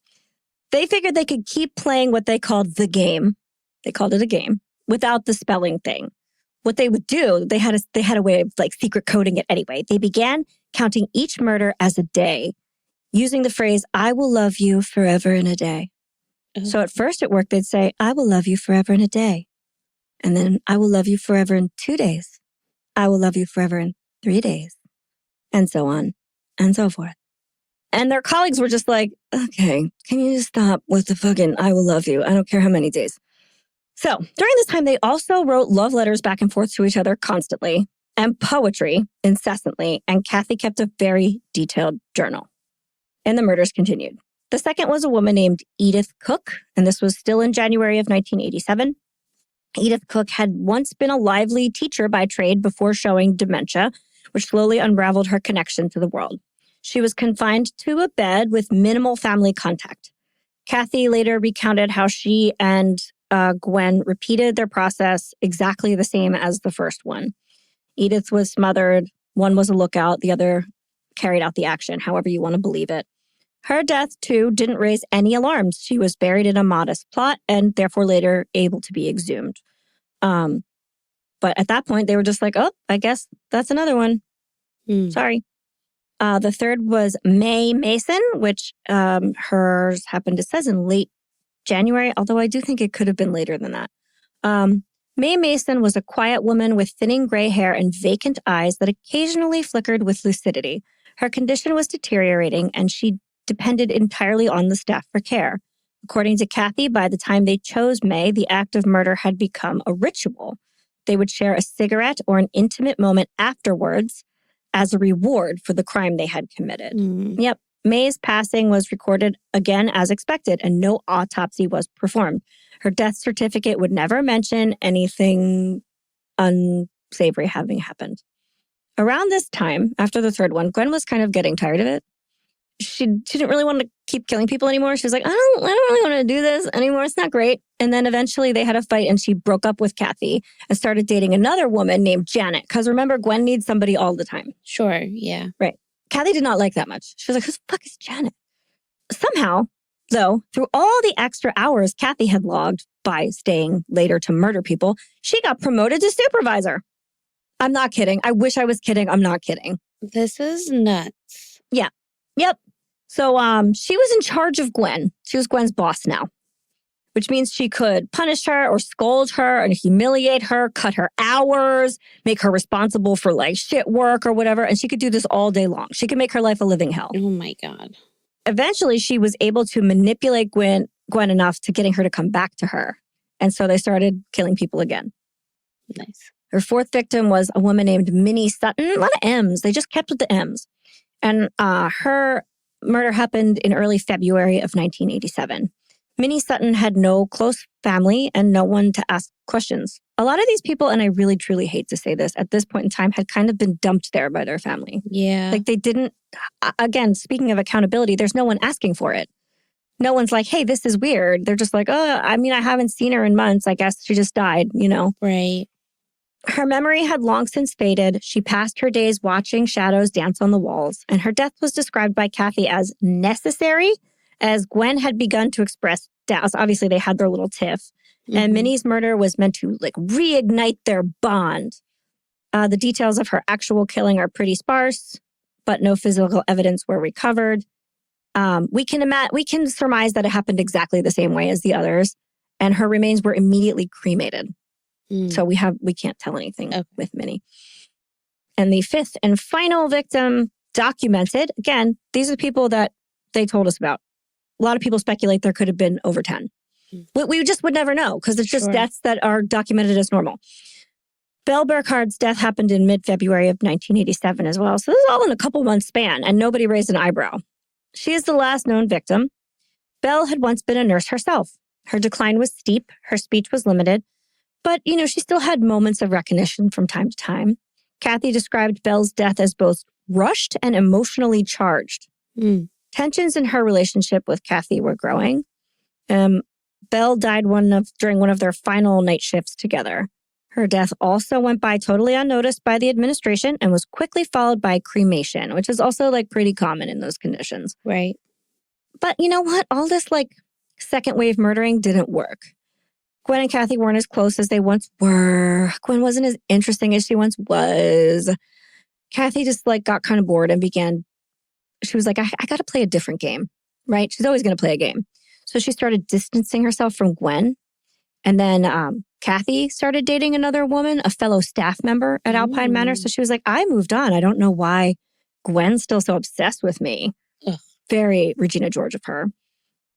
They figured they could keep playing what they called the game. They called it a game without the spelling thing. What they would do, they had a way of like secret coding it anyway. They began counting each murder as a day, using the phrase, I will love you forever in a day. Oh. So at first at work, they'd say, I will love you forever in a day. And then I will love you forever in 2 days. I will love you forever in 3 days. And so on and so forth. And their colleagues were just like, okay, can you just stop with the fucking I will love you? I don't care how many days. So during this time, they also wrote love letters back and forth to each other constantly and poetry incessantly. And Cathy kept a very detailed journal. And the murders continued. The second was a woman named Edith Cook, and this was still in January of 1987. Edith Cook had once been a lively teacher by trade before showing dementia, which slowly unraveled her connection to the world. She was confined to a bed with minimal family contact. Cathy later recounted how she and Gwen repeated their process exactly the same as the first one. Edith was smothered, one was a lookout, the other carried out the action, however you want to believe it. Her death, too, didn't raise any alarms. She was buried in a modest plot and therefore later able to be exhumed. But at that point, they were just like, oh, I guess that's another one. Sorry. The third was Mae Mason, which hers happened, it says, in late January, although I do think it could have been later than that. Mae Mason was a quiet woman with thinning gray hair and vacant eyes that occasionally flickered with lucidity. Her condition was deteriorating, and she depended entirely on the staff for care. According to Cathy, by the time they chose Mae, the act of murder had become a ritual. They would share a cigarette or an intimate moment afterwards, as a reward for the crime they had committed. Mm. Yep. May's passing was recorded again as expected, and no autopsy was performed. Her death certificate would never mention anything unsavory having happened. Around this time, after the third one, Gwen was kind of getting tired of it. She didn't really want to keep killing people anymore. She was like, I don't really want to do this anymore. It's not great. And then eventually they had a fight and she broke up with Cathy and started dating another woman named Janet. Because remember, Gwen needs somebody all the time. Sure, yeah. Right. Cathy did not like that much. She was like, who the fuck is Janet? Somehow, though, through all the extra hours Cathy had logged by staying later to murder people, she got promoted to supervisor. I'm not kidding. I wish I was kidding. I'm not kidding. This is nuts. Yeah. Yep. So she was in charge of Gwen. She was Gwen's boss now, which means she could punish her or scold her and humiliate her, cut her hours, make her responsible for like shit work or whatever. And she could do this all day long. She could make her life a living hell. Oh my God. Eventually, she was able to manipulate Gwen enough to getting her to come back to her. And so they started killing people again. Nice. Her fourth victim was a woman named Minnie Sutton. A lot of M's. They just kept with the M's. And her murder happened in early February of 1987. Minnie Sutton had no close family and no one to ask questions. A lot of these people, and I really truly hate to say this, at this point in time had kind of been dumped there by their family. Yeah. Like they didn't, again, speaking of accountability, there's no one asking for it. No one's like, hey, this is weird. They're just like, oh, I mean, I haven't seen her in months. I guess she just died, you know? Right. Her memory had long since faded. She passed her days watching shadows dance on the walls, and her death was described by Cathy as necessary, as Gwen had begun to express doubts. Obviously, they had their little tiff, and Minnie's murder was meant to like reignite their bond. The details of her actual killing are pretty sparse, but no physical evidence were recovered. We can surmise that it happened exactly the same way as the others, and her remains were immediately cremated. So we can't tell anything with Minnie. And the fifth and final victim documented, again, these are the people that they told us about. A lot of people speculate there could have been over 10. We just would never know because it's just deaths that are documented as normal. Belle Burkhardt's death happened in mid-February of 1987 as well. So this is all in a couple months span and nobody raised an eyebrow. She is the last known victim. Belle had once been a nurse herself. Her decline was steep. Her speech was limited. But, you know, she still had moments of recognition from time to time. Cathy described Belle's death as both rushed and emotionally charged. Tensions in her relationship with Cathy were growing. Belle died during one of their final night shifts together. Her death also went by totally unnoticed by the administration and was quickly followed by cremation, which is also like pretty common in those conditions. Right. But you know what? All this like second wave murdering didn't work. Gwen and Cathy weren't as close as they once were. Gwen wasn't as interesting as she once was. Cathy just like got kind of bored and she was like, I got to play a different game, right? She's always going to play a game. So she started distancing herself from Gwen. And then Cathy started dating another woman, a fellow staff member at Alpine Manor. So she was like, I moved on. I don't know why Gwen's still so obsessed with me. Ugh. Very Regina George of her.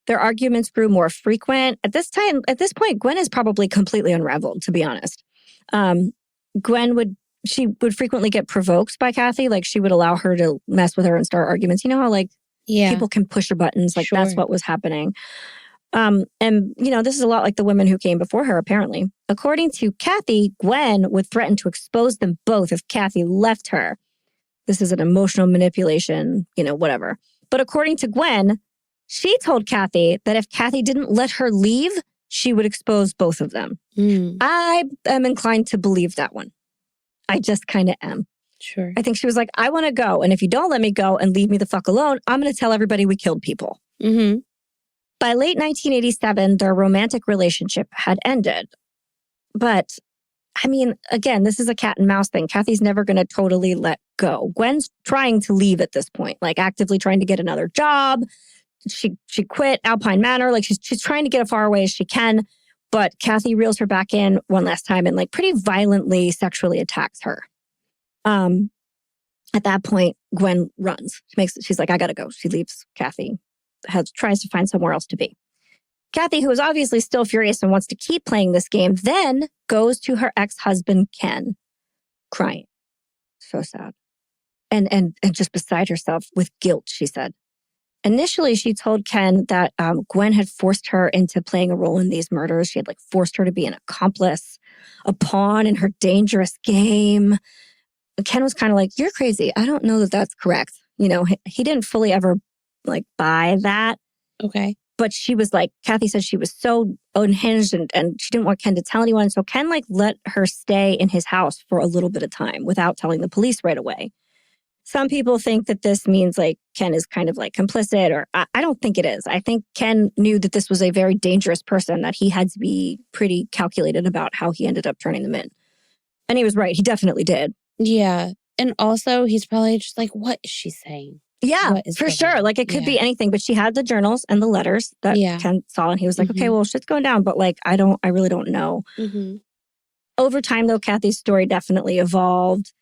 Their arguments grew more frequent. At this point, Gwen is probably completely unraveled, to be honest. Gwen would frequently get provoked by Cathy. Like she would allow her to mess with her and start arguments. You know how like people can push your buttons? Like that's what was happening. And, you know, this is a lot like the women who came before her, apparently. According to Cathy, Gwen would threaten to expose them both if Cathy left her. This is an emotional manipulation, you know, whatever. But according to Gwen, she told Cathy that if Cathy didn't let her leave, she would expose both of them. I am inclined to believe that one. I just kind of am. Sure. I think she was like, I want to go. And if you don't let me go and leave me the fuck alone, I'm going to tell everybody we killed people. By late 1987, their romantic relationship had ended. But, I mean, again, this is a cat and mouse thing. Cathy's never going to totally let go. Gwen's trying to leave at this point, like actively trying to get another job. She quit Alpine Manor. Like she's trying to get as far away as she can. But Cathy reels her back in one last time and like pretty violently sexually attacks her. At that point, Gwen runs. She's like, I got to go. She leaves Cathy. Tries to find somewhere else to be. Cathy, who is obviously still furious and wants to keep playing this game, then goes to her ex-husband, Ken, crying. So sad. and just beside herself with guilt, she said. Initially, she told Ken that Gwen had forced her into playing a role in these murders. She had forced her to be an accomplice, a pawn in her dangerous game. Ken was kind of like, you're crazy. I don't know that that's correct. He didn't fully ever buy that. Okay. But she was Cathy said she was so unhinged and she didn't want Ken to tell anyone. So Ken let her stay in his house for a little bit of time without telling the police right away. Some people think that this means Ken is kind of complicit, or I don't think it is. I think Ken knew that this was a very dangerous person, that he had to be pretty calculated about how he ended up turning them in. And he was right. He definitely did. Yeah. And also he's probably just what is she saying? Yeah, for sure. It could be anything, but she had the journals and the letters that Ken saw, and he was like, okay, well, shit's going down, but I really don't know. Mm-hmm. Over time, though, Cathy's story definitely evolved.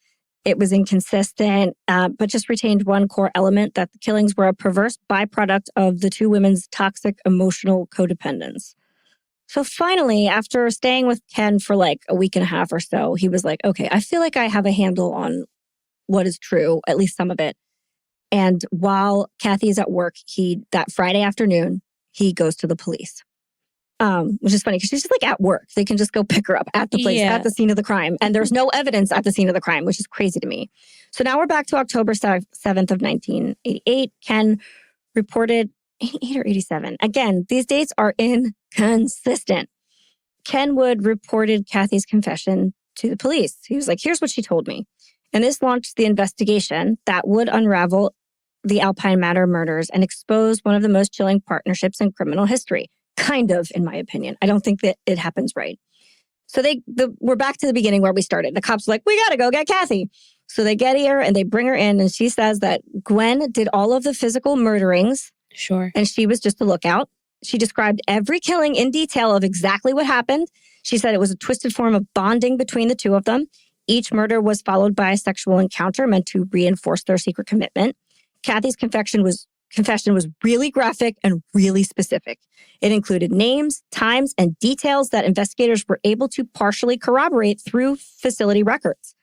It was inconsistent, but just retained one core element, that the killings were a perverse byproduct of the two women's toxic emotional codependence. So finally, after staying with Ken for a week and a half or so, he was like, okay, I feel like I have a handle on what is true, at least some of it. And while Cathy is at work, that Friday afternoon, he goes to the police. Which is funny because she's just at work. They can just go pick her up at the place, at the scene of the crime. And there's no evidence at the scene of the crime, which is crazy to me. So now we're back to October 7th of 1988. Ken reported 88 or 87. Again, these dates are inconsistent. Ken Wood reported Cathy's confession to the police. He was like, here's what she told me. And this launched the investigation that would unravel the Alpine Manor murders and expose one of the most chilling partnerships in criminal history. Kind of, in my opinion. I don't think that it happens right. So we're back to the beginning where we started. The cops were like, we got to go get Cathy. So they get her and they bring her in, and she says that Gwen did all of the physical murderings. Sure. And she was just a lookout. She described every killing in detail of exactly what happened. She said it was a twisted form of bonding between the two of them. Each murder was followed by a sexual encounter meant to reinforce their secret commitment. Cathy's confession was really graphic and really specific. It included names, times, and details that investigators were able to partially corroborate through facility records.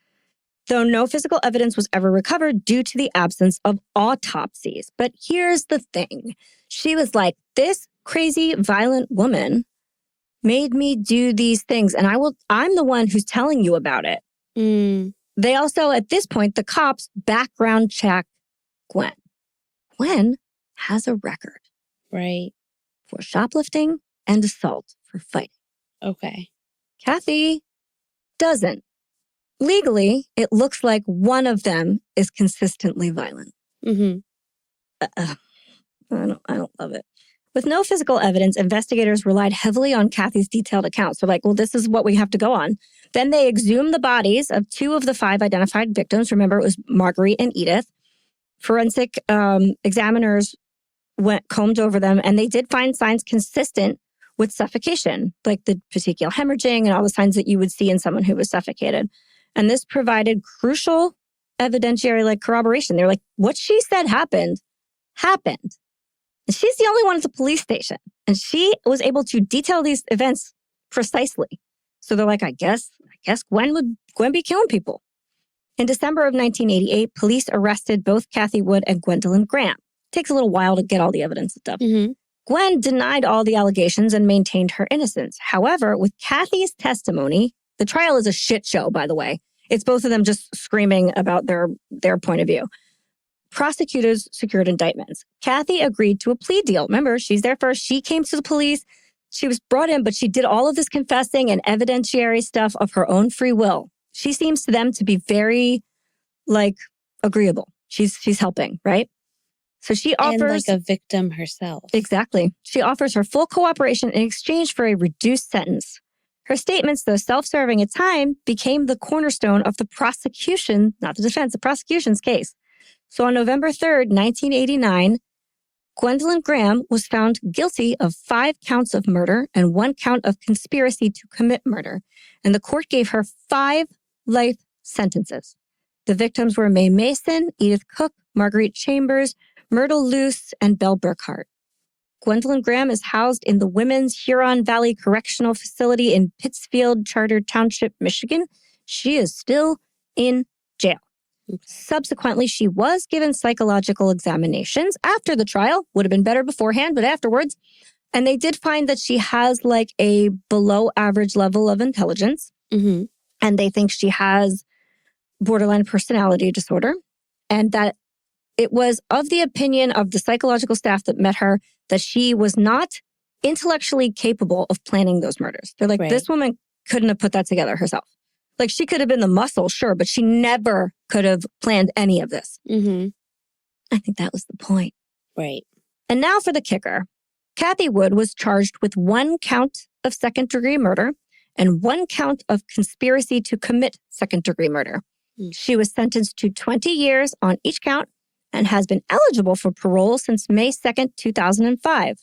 Though no physical evidence was ever recovered due to the absence of autopsies. But here's the thing. She was like, this crazy, violent woman made me do these things, and I'm the one who's telling you about it. Mm. They also, at this point, the cops background check Gwen. Gwen has a record. Right. For shoplifting and assault for fighting. Okay. Cathy doesn't. Legally, it looks like one of them is consistently violent. Mm-hmm. I don't love it. With no physical evidence, investigators relied heavily on Cathy's detailed accounts. So this is what we have to go on. Then they exhumed the bodies of 2 of the 5 identified victims. Remember, it was Marguerite and Edith. Forensic examiners combed over them, and they did find signs consistent with suffocation, like the petechial hemorrhaging and all the signs that you would see in someone who was suffocated. And this provided crucial evidentiary corroboration. They're like, what she said happened. And she's the only one at the police station. And she was able to detail these events precisely. So they're like, I guess Gwen be killing people. In December of 1988, police arrested both Cathy Wood and Gwendolyn Graham. Takes a little while to get all the evidence and stuff. Mm-hmm. Gwen denied all the allegations and maintained her innocence. However, with Cathy's testimony, the trial is a shit show, by the way. It's both of them just screaming about their point of view. Prosecutors secured indictments. Cathy agreed to a plea deal. Remember, she's there first. She came to the police. She was brought in, but she did all of this confessing and evidentiary stuff of her own free will. She seems to them to be very, agreeable. She's helping, right? So she offers... And a victim herself. Exactly. She offers her full cooperation in exchange for a reduced sentence. Her statements, though self-serving at time, became the cornerstone of the prosecution, not the defense, the prosecution's case. So on November 3rd, 1989, Gwendolyn Graham was found guilty of 5 counts of murder and 1 count of conspiracy to commit murder. And the court gave her 5 life sentences. The victims were Mae Mason, Edith Cook, Marguerite Chambers, Myrtle Luce, and Belle Burkhart. Gwendolyn Graham is housed in the Women's Huron Valley Correctional Facility in Pittsfield Charter Township, Michigan. She is still in jail. Subsequently, she was given psychological examinations after the trial. Would have been better beforehand, but afterwards. And they did find that she has like a below average level of intelligence. Mm-hmm. And they think she has borderline personality disorder. And that it was of the opinion of the psychological staff that met her that she was not intellectually capable of planning those murders. They're like, this woman couldn't have put that together herself. Like, she could have been the muscle, sure, but she never could have planned any of this. Mm-hmm. I think that was the point. Right. And now for the kicker. Cathy Wood was charged with 1 count of second-degree murder and 1 count of conspiracy to commit second-degree murder. She was sentenced to 20 years on each count and has been eligible for parole since May 2nd, 2005.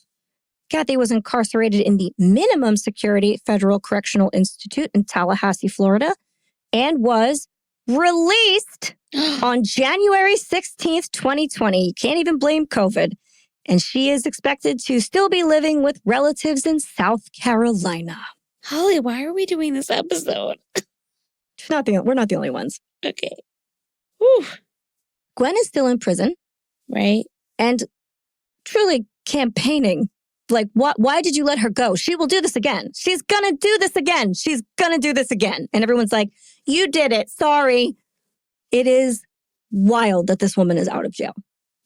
Cathy was incarcerated in the minimum security Federal Correctional Institute in Tallahassee, Florida, and was released on January 16th, 2020. You can't even blame COVID. And she is expected to still be living with relatives in South Carolina. Holly, why are we doing this episode? We're not the only ones. Okay. Whew. Gwen is still in prison. Right. And truly campaigning. Like, why did you let her go? She will do this again. She's going to do this again. She's going to do this again. And everyone's like, you did it. Sorry. It is wild that this woman is out of jail.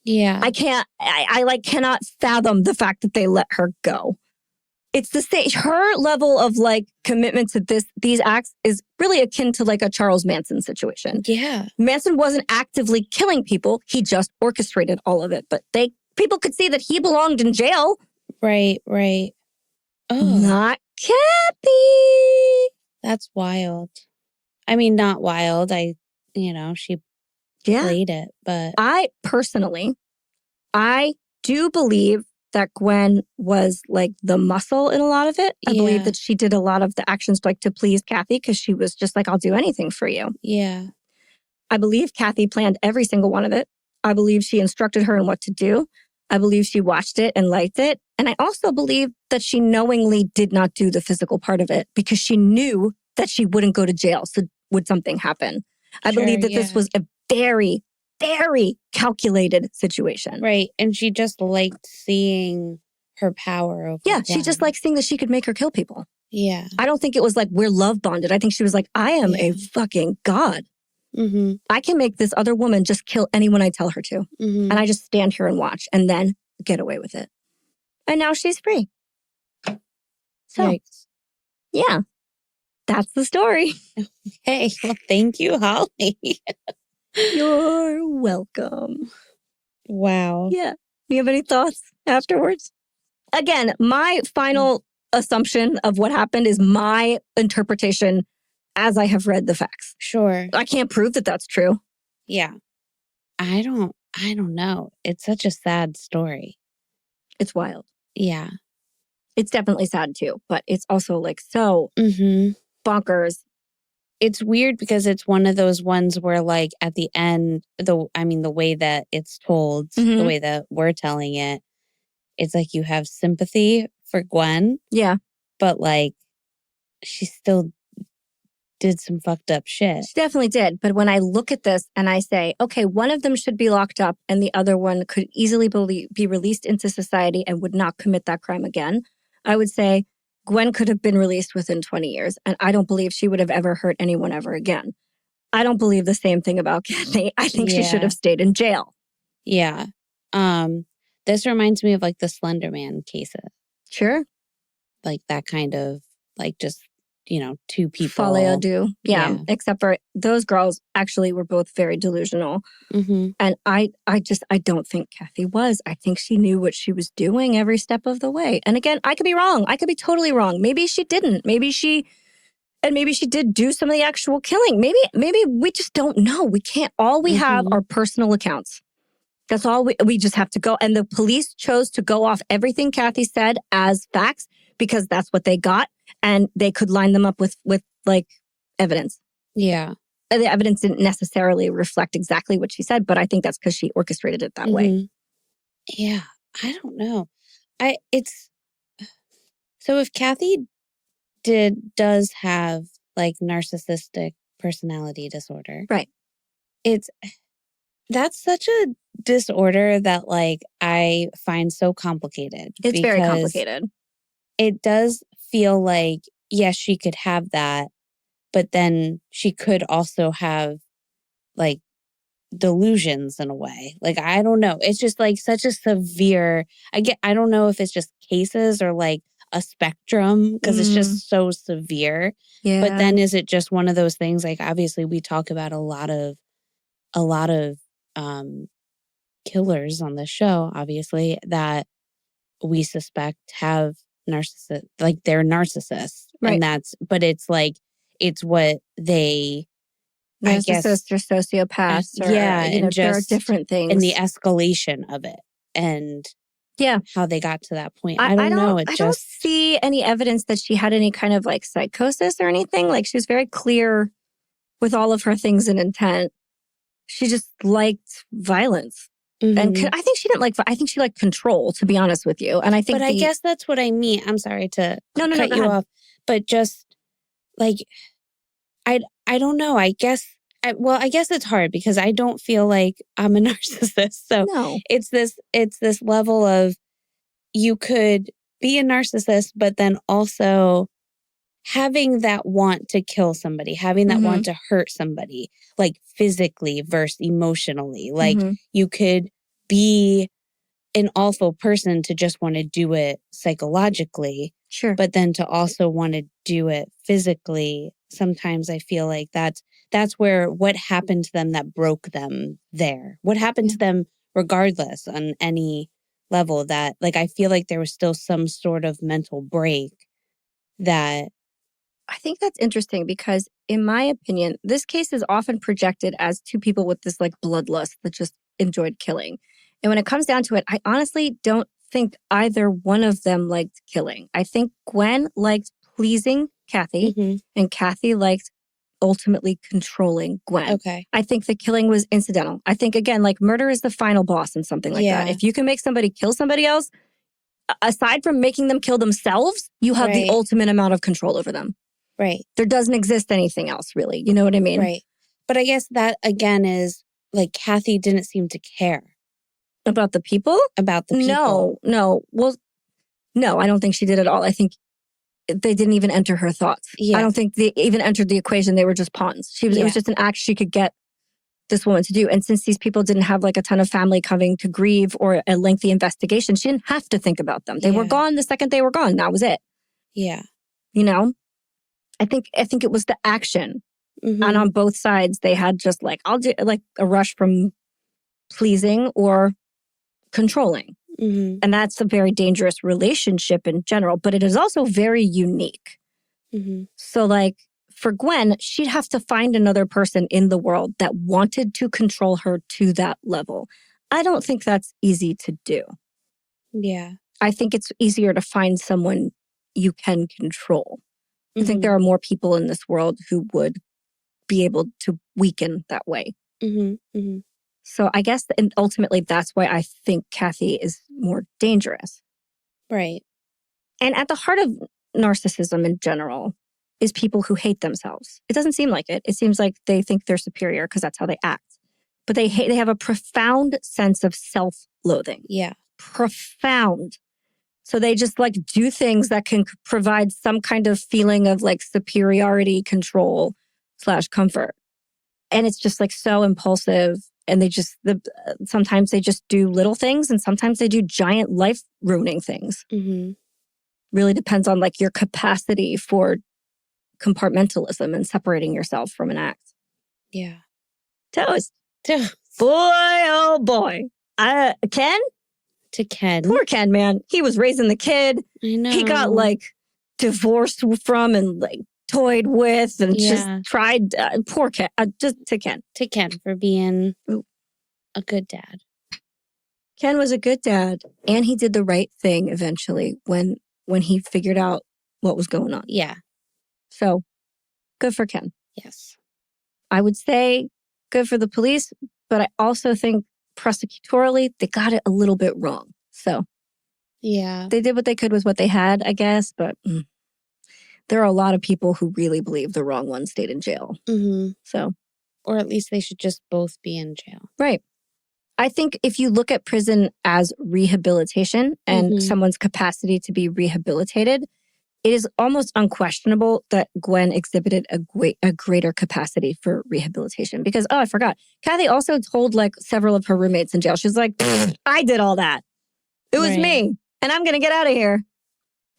Yeah. I cannot fathom the fact that they let her go. It's the same. Her level of like commitment to these acts is really akin to like a Charles Manson situation. Yeah. Manson wasn't actively killing people. He just orchestrated all of it. But people could see that he belonged in jail. Right. Oh. Not Cathy. That's wild. I mean, not wild. She played it, but I do believe that Gwen was like the muscle in a lot of it. I believe that she did a lot of the actions like to please Cathy because she was just like, I'll do anything for you. Yeah. I believe Cathy planned every single one of it. I believe she instructed her in what to do. I believe she watched it and liked it. And I also believe that she knowingly did not do the physical part of it because she knew that she wouldn't go to jail. So would something happen? I believe that this was a very, very calculated situation. Right. And she just liked seeing her power over Gwen. She just liked seeing that she could make her kill people. Yeah. I don't think it was like we're love bonded. I think she was like, I am a fucking god. Mm-hmm. I can make this other woman just kill anyone I tell her to. Mm-hmm. And I just stand here and watch and then get away with it. And now she's free. So, Yikes. Yeah, that's the story. Hey, well, thank you, Holly. You're welcome. Wow. Yeah. Do you have any thoughts afterwards? Again, my final assumption of what happened is my interpretation as I have read the facts. Sure. I can't prove that that's true. Yeah. I don't know. It's such a sad story. It's wild. Yeah. It's definitely sad too, but it's also like so bonkers. It's weird because it's one of those ones where like at the end, the way that it's told, the way that we're telling it, it's like you have sympathy for Gwen. Yeah. But like she still did some fucked up shit. She definitely did. But when I look at this and I say, okay, one of them should be locked up and the other one could easily be released into society and would not commit that crime again, I would say Gwen could have been released within 20 years. And I don't believe she would have ever hurt anyone ever again. I don't believe the same thing about Cathy. I think she should have stayed in jail. Yeah. This reminds me of like the Slender Man cases. Sure. Like that kind of like just, two people. Folie à deux. Yeah. Except for those girls actually were both very delusional. Mm-hmm. And I don't think Cathy was. I think she knew what she was doing every step of the way. And again, I could be wrong. I could be totally wrong. Maybe she didn't. Maybe she did do some of the actual killing. Maybe we just don't know. We can't. All we have are personal accounts. That's all we just have to go. And the police chose to go off everything Cathy said as facts because that's what they got. And they could line them up with like evidence. Yeah. The evidence didn't necessarily reflect exactly what she said, but I think that's because she orchestrated it that way. Yeah. I don't know. So if Cathy does have like narcissistic personality disorder. Right. that's such a disorder that like I find so complicated. It's very because complicated. It does feel like, yes, she could have that, but then she could also have like delusions in a way. Like, I don't know. It's just like such a severe, I don't know if it's just cases or like a spectrum because it's just so severe. Yeah. But then is it just one of those things? Like, obviously we talk about a lot of killers on the show, obviously, that we suspect have narcissist, like they're narcissists. Right. And but it's like, it's what they, I guess, narcissists or sociopaths or, and there are just different things. and the escalation of it and how they got to that point. I don't know. I don't see any evidence that she had any kind of like psychosis or anything. Like, she was very clear with all of her things and intent. She just liked violence. And I think she didn't like, I think she liked control, to be honest with you. And I think, but I guess that's what I mean. I'm sorry to cut you off, but just like, I don't know. I guess it's hard because I don't feel like I'm a narcissist. So no. it's this level of, you could be a narcissist, but then also having that want to kill somebody, having that want to hurt somebody, like physically versus emotionally. Like, you could be an awful person to just want to do it psychologically. Sure. But then to also want to do it physically, sometimes I feel like that's where what happened to them that broke them there. What happened to them regardless on any level, that like I feel like there was still some sort of mental break that. I think that's interesting because, in my opinion, this case is often projected as two people with this like bloodlust that just enjoyed killing. And when it comes down to it, I honestly don't think either one of them liked killing. I think Gwen liked pleasing Cathy, and Cathy liked ultimately controlling Gwen. Okay. I think the killing was incidental. I think, again, like, murder is the final boss in something like that. If you can make somebody kill somebody else, aside from making them kill themselves, you have the ultimate amount of control over them. Right. There doesn't exist anything else, really. You know what I mean? Right. But I guess that, again, is like Cathy didn't seem to care. About the people? About the people. No. Well, no, I don't think she did at all. I think they didn't even enter her thoughts. Yeah. I don't think they even entered the equation. They were just pawns. It was just an act she could get this woman to do. And since these people didn't have like a ton of family coming to grieve or a lengthy investigation, she didn't have to think about them. They were gone the second they were gone. That was it. Yeah. You know? I think it was the action. And on both sides, they had just like, I'll do like a rush from pleasing or controlling. And that's a very dangerous relationship in general, but it is also very unique. So like for Gwen, she'd have to find another person in the world that wanted to control her to that level. I don't think that's easy to do. Yeah. I think it's easier to find someone you can control. I think there are more people in this world who would be able to weaken that way. So I guess, and ultimately, that's why I think Cathy is more dangerous. Right. And at the heart of narcissism in general is people who hate themselves. It doesn't seem like it. It seems like they think they're superior because that's how they act. But they have a profound sense of self-loathing. Yeah. Profound. So they just like do things that can provide some kind of feeling of like superiority, control / comfort. And it's just like so impulsive. And they just, sometimes they just do little things and sometimes they do giant life ruining things. Really depends on like your capacity for compartmentalism and separating yourself from an act. Yeah. Toast. Boy, oh boy. Ken? To Ken. Poor Ken, man. He was raising the kid. I know. He got like divorced from and like toyed with and just tried. Poor Ken. Just to Ken. To Ken for being a good dad. Ken was a good dad, and he did the right thing eventually when he figured out what was going on. Yeah. So good for Ken. Yes. I would say good for the police, but I also think prosecutorially, they got it a little bit wrong. So yeah, they did what they could with what they had, I guess. But there are a lot of people who really believe the wrong one stayed in jail. So Or at least they should just both be in jail. Right. I think if you look at prison as rehabilitation and someone's capacity to be rehabilitated, it is almost unquestionable that Gwen exhibited a greater capacity for rehabilitation. Because, I forgot. Cathy also told several of her roommates in jail. She's like, I did all that. It was me. And I'm going to get out of here.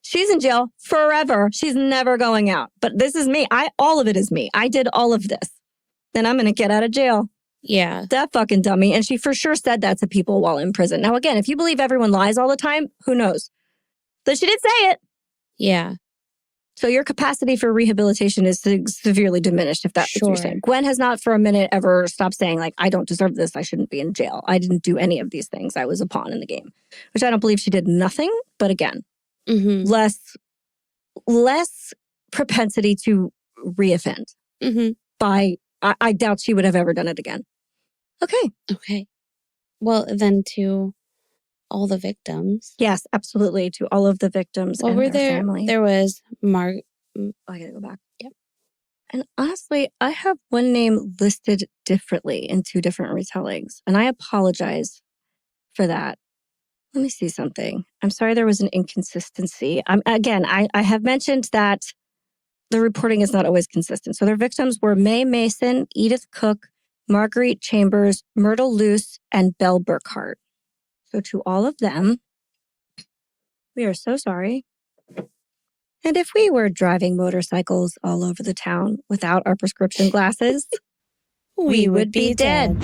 She's in jail forever. She's never going out. But this is me. All of it is me. I did all of this. Then I'm going to get out of jail. Yeah. That fucking dummy. And she for sure said that to people while in prison. Now, again, if you believe everyone lies all the time, who knows? But she did say it. Yeah. So your capacity for rehabilitation is severely diminished, if that's what you're saying. Gwen has not for a minute ever stopped saying, I don't deserve this. I shouldn't be in jail. I didn't do any of these things. I was a pawn in the game, which I don't believe she did nothing. But again, less propensity to reoffend. I doubt she would have ever done it again. Okay. Well, then to all the victims. Yes, absolutely. To all of the victims and their family. There was I gotta go back. Yep. And honestly, I have one name listed differently in two different retellings. And I apologize for that. Let me see something. I'm sorry there was an inconsistency. I have mentioned that the reporting is not always consistent. So their victims were Mae Mason, Edith Cook, Marguerite Chambers, Myrtle Luce, and Belle Burkhart. So to all of them, we are so sorry. And if we were driving motorcycles all over the town without our prescription glasses, we would be dead.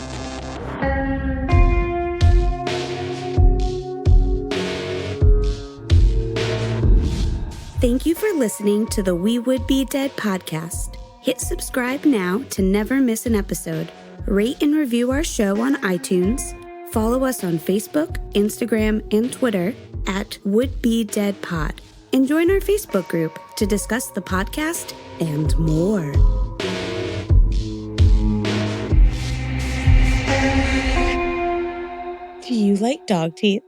Thank you for listening to the We Would Be Dead podcast. Hit subscribe now to never miss an episode. Rate and review our show on iTunes. Follow us on Facebook, Instagram, and Twitter at Would Be Dead Pod. And join our Facebook group to discuss the podcast and more. Do you like dog teeth?